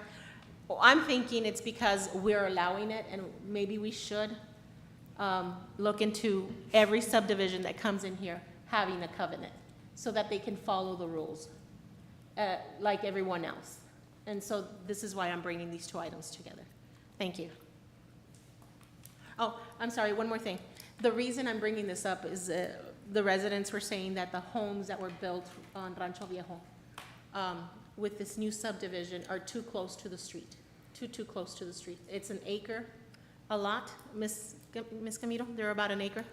I'm thinking it's because we're allowing it, and maybe we should look into every subdivision that comes in here having a covenant so that they can follow the rules like everyone else. And so this is why I'm bringing these 2 items together. Thank you. Oh, I'm sorry, one more thing. The reason I'm bringing this up is the residents were saying that the homes that were built on Rancho Viejo with this new subdivision are too close to the street, too close to the street. It's an acre, a lot, Miss Camilo, they're about an acre.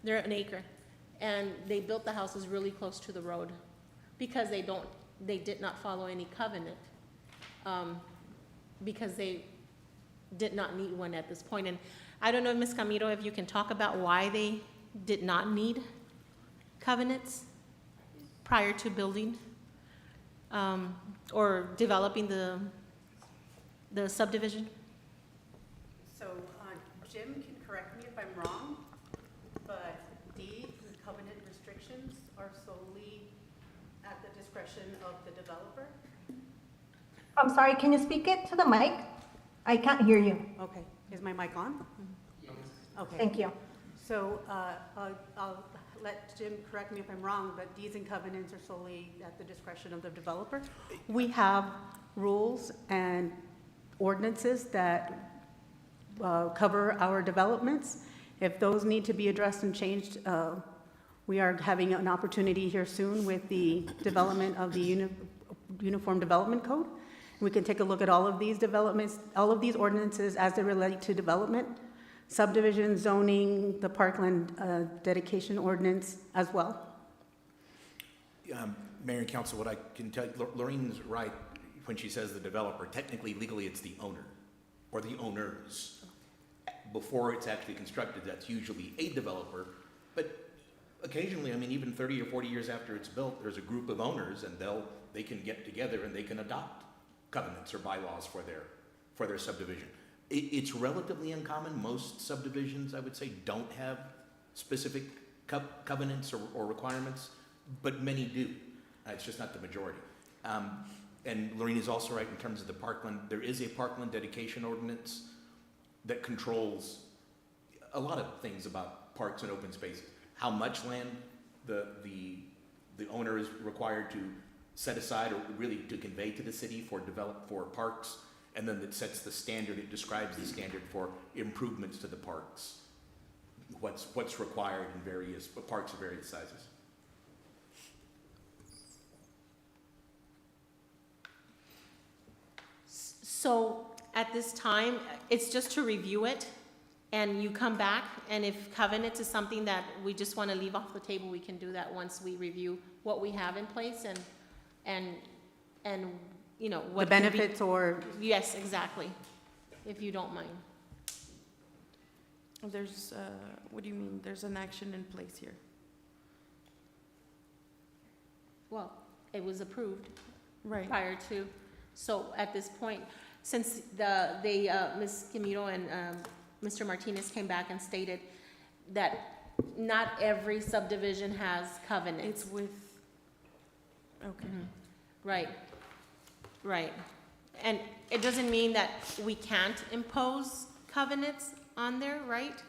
They're an acre. And they built the houses really close to the road because they did not follow any covenant because they did not need one at this point. And I don't know, Ms. Camilo, if you can talk about why they did not need covenants prior to building or developing the subdivision? So Jim can correct me if I'm wrong, but deeds and covenant restrictions are solely at the discretion of the developer? I'm sorry, can you speak it to the mic? I can't hear you. Okay, is my mic on? Yes. Okay. Thank you. So I'll let Jim correct me if I'm wrong, but deeds and covenants are solely at the discretion of the developer. We have rules and ordinances that cover our developments. If those need to be addressed and changed, we are having an opportunity here soon with the development of the Uniform Development Code. We can take a look at all of these developments, all of these ordinances as they relate to development, subdivision, zoning, the parkland dedication ordinance as well. Mayor and Council, what I can tell you, Lorraine's right when she says the developer. Technically, legally, it's the owner or the owners. Before it's actually constructed, that's usually a developer. But occasionally, I mean, even 30 or 40 years after it's built, there's a group of owners, and they can get together and they can adopt covenants or bylaws for their subdivision. It's relatively uncommon. Most subdivisions, I would say, don't have specific covenants or requirements, but many do. It's just not the majority. And Lorraine is also right in terms of the parkland. There is a parkland dedication ordinance that controls a lot of things about parks and open spaces. How much land the owner is required to set aside or really to convey to the city for parks, and then it sets the standard, it describes the standard for improvements to the parks, what's required in various parks of various sizes. So at this time, it's just to review it, and you come back, and if covenants is something that we just want to leave off the table, we can do that once we review what we have in place and you know what The benefits or? Yes, exactly, if you don't mind. There's, what do you mean? There's an action in place here. Well, it was approved Right. prior to, so at this point, since Ms. Camilo and Mr. Martinez came back and stated that not every subdivision has covenants. It's with, okay. Right, right. And it doesn't mean that we can't impose covenants on there, right?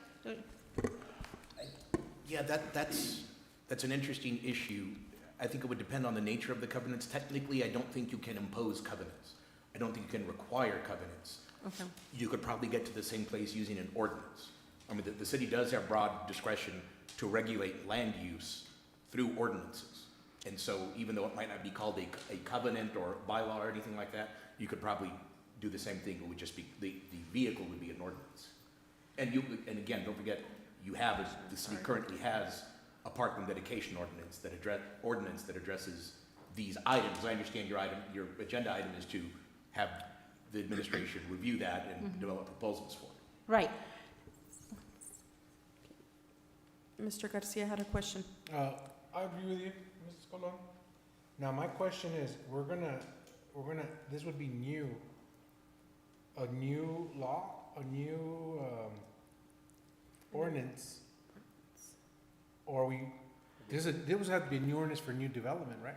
Yeah, that's an interesting issue. I think it would depend on the nature of the covenants. Technically, I don't think you can impose covenants. I don't think you can require covenants. Okay. You could probably get to the same place using an ordinance. I mean, the city does have broad discretion to regulate land use through ordinances. And so even though it might not be called a covenant or bylaw or anything like that, you could probably do the same thing. It would just be, the vehicle would be an ordinance. And again, don't forget, you have is, the city currently has a parkland dedication ordinance that addresses these items. I understand your agenda item is to have the administration review that and develop proposals for it. Right. Mr. Garcia had a question. I agree with you, Mrs. Colon. Now, my question is, this would be new, a new law, a new, ordinance, or this would have to be a new ordinance for new development, right?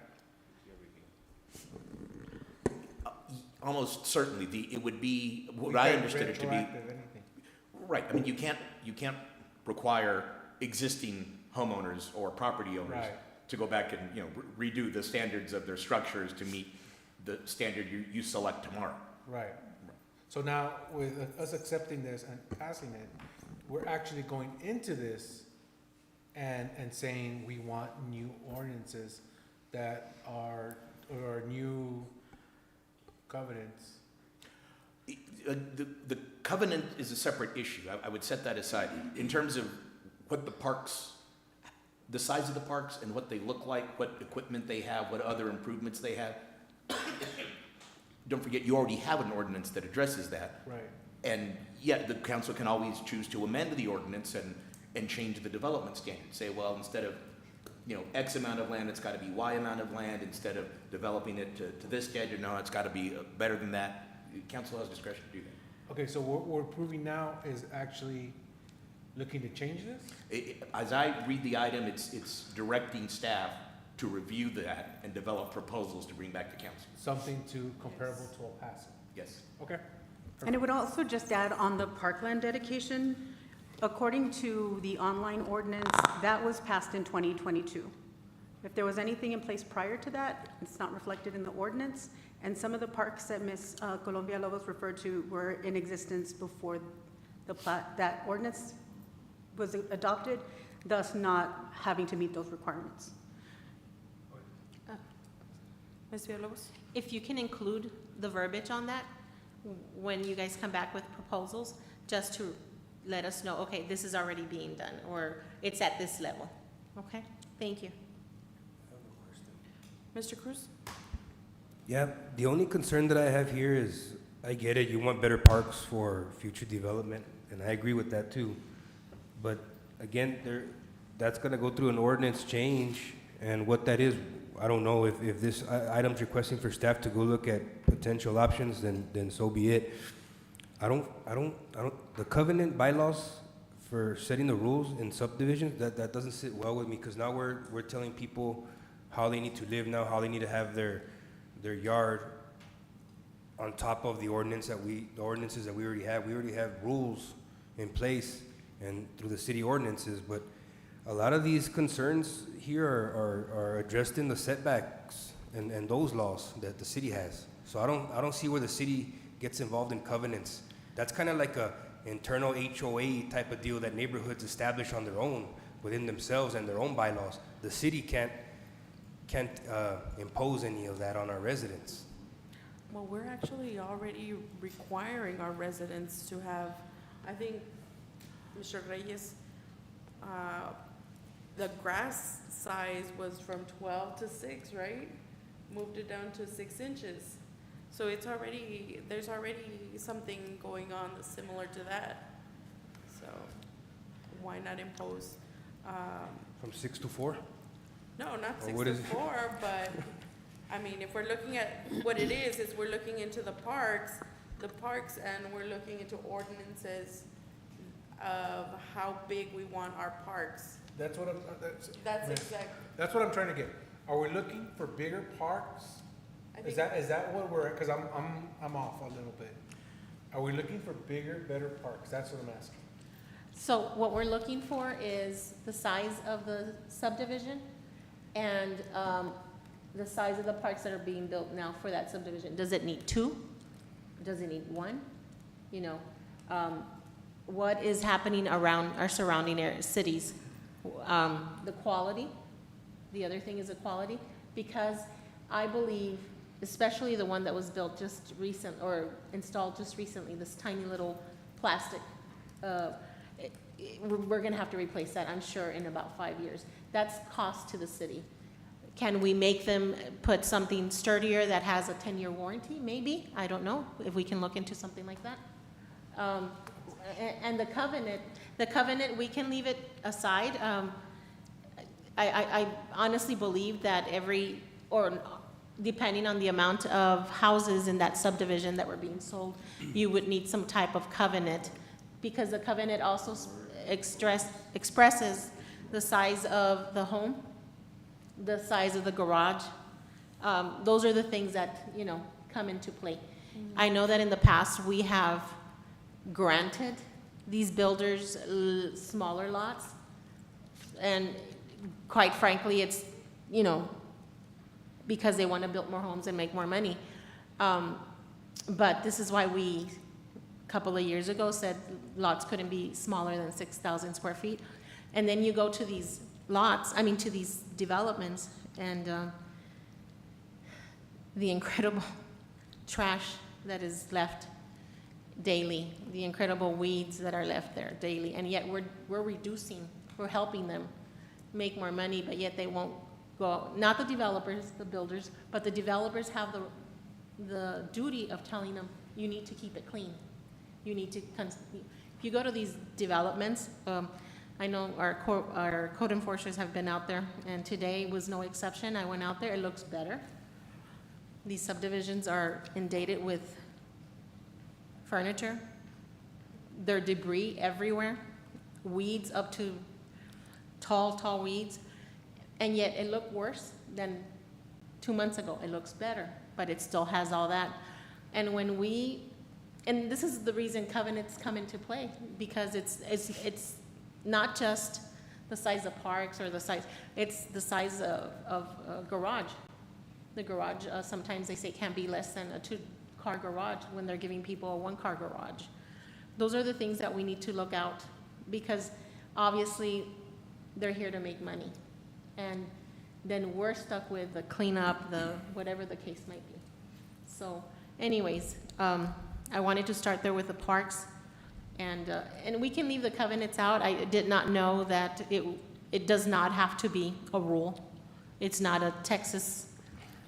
Almost certainly, it would be, what I understood it to be. Retroactive, anything. Right, I mean, you can't require existing homeowners or property owners Right. to go back and, redo the standards of their structures to meet the standard you select tomorrow. Right. So now, with us accepting this and passing it, we're actually going into this and saying we want new ordinances that are, or new covenants. The covenant is a separate issue. I would set that aside. In terms of what the parks, the size of the parks and what they look like, what equipment they have, what other improvements they have. Don't forget, you already have an ordinance that addresses that. Right. And yet, the council can always choose to amend the ordinance and change the development standard. Say, well, instead of, X amount of land, it's gotta be Y amount of land. Instead of developing it to this standard, no, it's gotta be better than that. The council has discretion to do that. Okay, so what we're approving now is actually looking to change this? As I read the item, it's directing staff to review that and develop proposals to bring back to council. Something comparable to El Paso? Yes. Okay. And it would also just add on the parkland dedication, according to the online ordinance, that was passed in 2022. If there was anything in place prior to that, it's not reflected in the ordinance, and some of the parks that Ms. Colombia Lobos referred to were in existence before that ordinance was adopted, thus not having to meet those requirements. Ms. Villalobos? If you can include the verbiage on that, when you guys come back with proposals, just to let us know, okay, this is already being done, or it's at this level. Okay, thank you. Mr. Cruz? Yeah, the only concern that I have here is, I get it, you want better parks for future development, and I agree with that too. But again, that's gonna go through an ordinance change, and what that is, I don't know. If this item's requesting for staff to go look at potential options, then so be it. The covenant bylaws for setting the rules in subdivisions, that doesn't sit well with me, because now we're telling people how they need to live now, how they need to have their yard on top of the ordinances that we already have. We already have rules in place and through the city ordinances, but a lot of these concerns here are addressed in the setbacks and those laws that the city has. So I don't see where the city gets involved in covenants. That's kind of like a internal HOA type of deal that neighborhoods establish on their own within themselves and their own bylaws. The city can't impose any of that on our residents. Well, we're actually already requiring our residents to have, I think, Mr. Reyes, the grass size was from 12 to 6, right? Moved it down to 6 inches. So there's already something going on that's similar to that. So why not impose? From 6 to 4? No, not Or 6 what to is it? 4, but, I mean, if we're looking at, what it is we're looking into the parks, and we're looking into ordinances of how big we want our parks. That's what That's exactly. That's what I'm trying to get. Are we looking for bigger parks? Is that what we're, because I'm off a little bit. Are we looking for bigger, better parks? That's what I'm asking. So what we're looking for is the size of the subdivision and the size of the parks that are being built now for that subdivision. Does it need 2? Does it need 1? What is happening around our surrounding cities? The quality. The other thing is the quality, because I believe, especially the one that was built just installed just recently, this tiny little plastic, we're gonna have to replace that, I'm sure, in about 5 years. That's cost to the city. Can we make them put something sturdier that has a 10-year warranty? Maybe, I don't know, if we can look into something like that. And the covenant, we can leave it aside. I honestly believe that depending on the amount of houses in that subdivision that were being sold, you would need some type of covenant, because the covenant also expresses the size of the home, the size of the garage. Those are the things that, come into play. I know that in the past, we have granted these builders smaller lots, and quite frankly, it's, because they want to build more homes and make more money. But this is why we, a couple of years ago, said lots couldn't be smaller than 6,000 square feet. And then you go to these to these developments, and the incredible trash that is left daily, the incredible weeds that are left there daily, and yet we're helping them make more money, but yet they won't go out. Not the developers, the builders, but the developers have the duty of telling them, you need to keep it clean. You need to, if you go to these developments, I know our code enforcers have been out there, and today was no exception. I went out there, it looks better. These subdivisions are inundated with furniture. There are debris everywhere, weeds up to tall weeds, and yet it looked worse than 2 months ago. It looks better, but it still has all that. And and this is the reason covenants come into play, because it's not just the size of parks or the size, it's the size of a garage. The garage, sometimes they say can't be less than a 2-car garage when they're giving people a 1-car garage. Those are the things that we need to look out, because obviously they're here to make money. And then we're stuck with the cleanup, the whatever the case might be. So anyways, I wanted to start there with the parks, and we can leave the covenants out. I did not know that it does not have to be a rule. It's not a Texas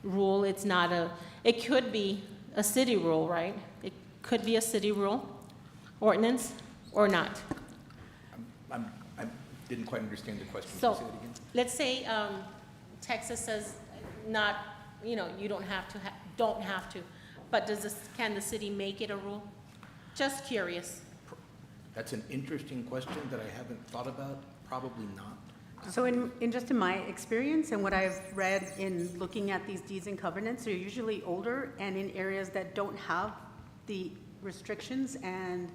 rule. It could be a city rule, right? It could be a city rule, ordinance, or not. I didn't quite understand the question. So, Can you say that again? let's say Texas says not, you don't have to, but can the city make it a rule? Just curious. That's an interesting question that I haven't thought about. Probably not. So in my experience and what I've read in looking at these deeds and covenants, they're usually older and in areas that don't have the restrictions and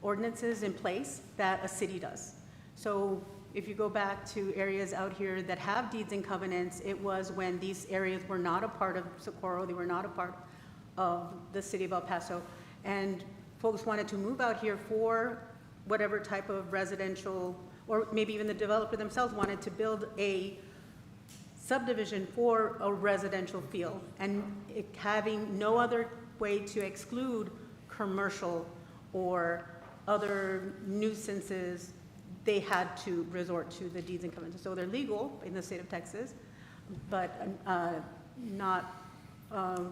ordinances in place that a city does. So if you go back to areas out here that have deeds and covenants, it was when these areas were not a part of Socorro, they were not a part of the city of El Paso, and folks wanted to move out here for whatever type of residential, or maybe even the developer themselves wanted to build a subdivision for a residential feel, and having no other way to exclude commercial or other nuisances, they had to resort to the deeds and covenants. So they're legal in the state of Texas, but not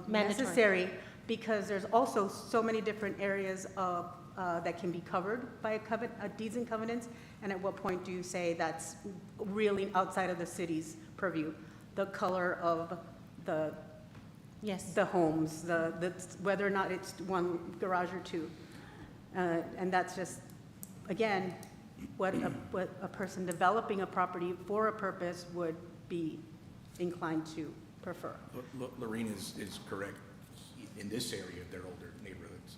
necessary, because there's also so many different areas of that can be covered by a deeds and covenants, and at what point do you say that's really outside of the city's purview? The color of the homes, whether or not it's one garage or two, and that's just, again, what a person developing a property for a purpose would be inclined to prefer. Lorene is correct. In this area, they're older neighborhoods.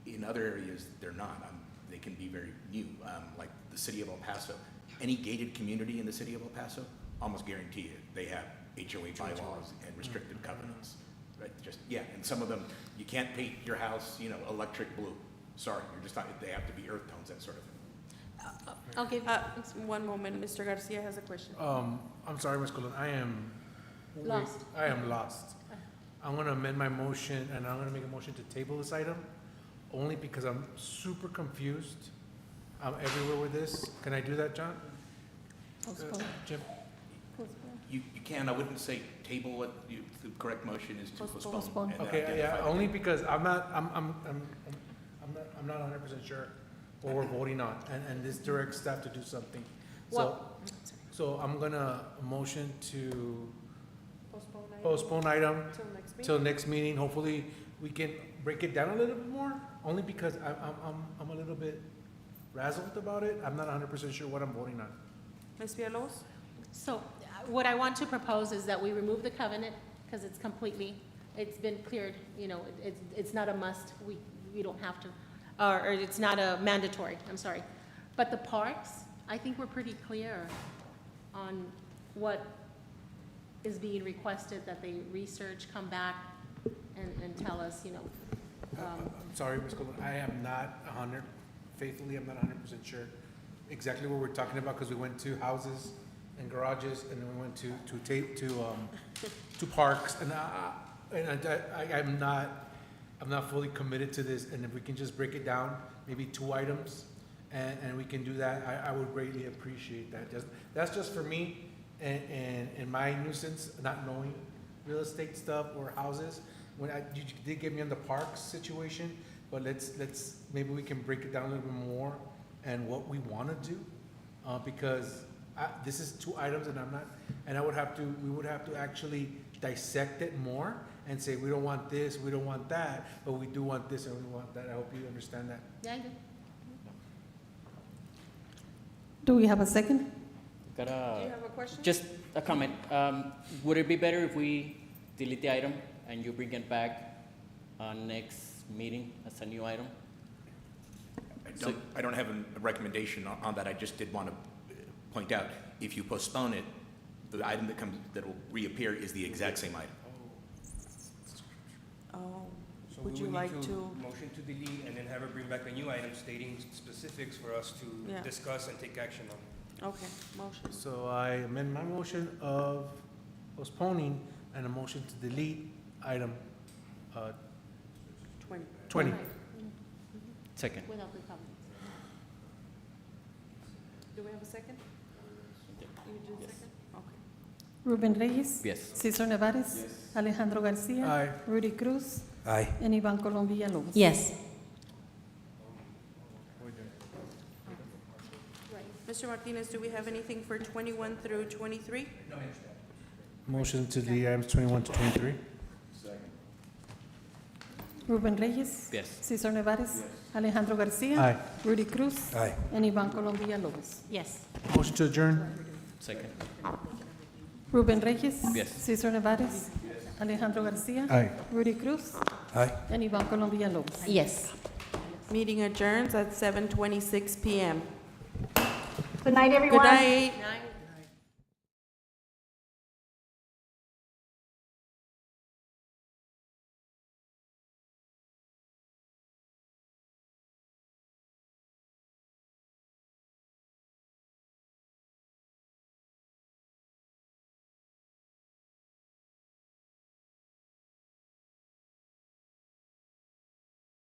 In other areas, they're not. They can be very new, like the city of El Paso. Any gated community in the city of El Paso, almost guarantee it, they have HOA bylaws and restrictive covenants. Right? And some of them, you can't paint your house, electric blue. Sorry, you're just not. They have to be earth tones, that sort of thing. I'll give one moment. Mr. Garcia has a question. I'm sorry, Ms. Colon. I am Lost. I'm going to amend my motion, and I'm going to make a motion to table this item, only because I'm super confused I'm everywhere with this. Can I do that, John? Postpone. Jim? You can, I wouldn't say table it, the correct motion is to postpone. Postpone. and then Okay, yeah, identify the only date. because I'm not 100% sure what we're voting on, and this directs staff to do something. So I'm gonna motion to postpone item till next meeting. Hopefully, we can break it down a little bit more, only because I'm a little bit razzled about it. I'm not 100% sure what I'm voting on. Ms. Villalobos? So what I want to propose is that we remove the covenant because it's been cleared, it's not a must, we don't have to, or it's not a mandatory, I'm sorry. But the parks, I think we're pretty clear on what is being requested, that they research, come back and tell us, I'm sorry, Ms. Colon, I am not 100% sure exactly what we're talking about, because we went to houses and garages, and then we went to parks, and I'm not fully committed to this, and if we can just break it down, maybe 2 items, and we can do that, I would greatly appreciate that. That's just for me and my nuisance, not knowing real estate stuff or houses. You did get me on the parks situation, but let's maybe we can break it down a little bit more and what we want to do, because this is 2 items, and we would have to actually dissect it more and say, we don't want this, we don't want that, but we do want this and we want that. I hope you understand that. Yeah, I do. Do we have a second? Do you have a question? Just a comment. Would it be better if we delete the item and you bring it back on next meeting as a new item? I don't have a recommendation on that. I just did want to point out, if you postpone it, the item that will reappear is the exact same item. Oh, So would we you need like to? motion to delete and then have her bring back a new item stating specifics for us to Yeah. discuss and take action on. Okay, motion. So I amend my motion of postponing and a motion to delete item 20. Second. Without the covenant. Do we have a second? You did Yes. second? Okay. Ruben Reyes. Yes. Cesar Nevares. Alejandro Garcia. Aye. Rudy Cruz. Aye. And Ivan Colom Villalobos. Yes. Mr. Martinez, do we have anything for 21 through 23? Motion to delete items 21 to 23. Ruben Reyes. Yes. Cesar Nevares. Alejandro Garcia. Aye. Rudy Cruz. Aye. And Ivan Colom Villalobos. Yes. Motion to adjourn. Second. Ruben Reyes. Yes. Cesar Nevares. Alejandro Garcia. Aye. Rudy Cruz. Aye. And Ivan Colom Villalobos. Yes. Meeting adjourns at 7:26 PM. Good night, Good everyone. night. Night.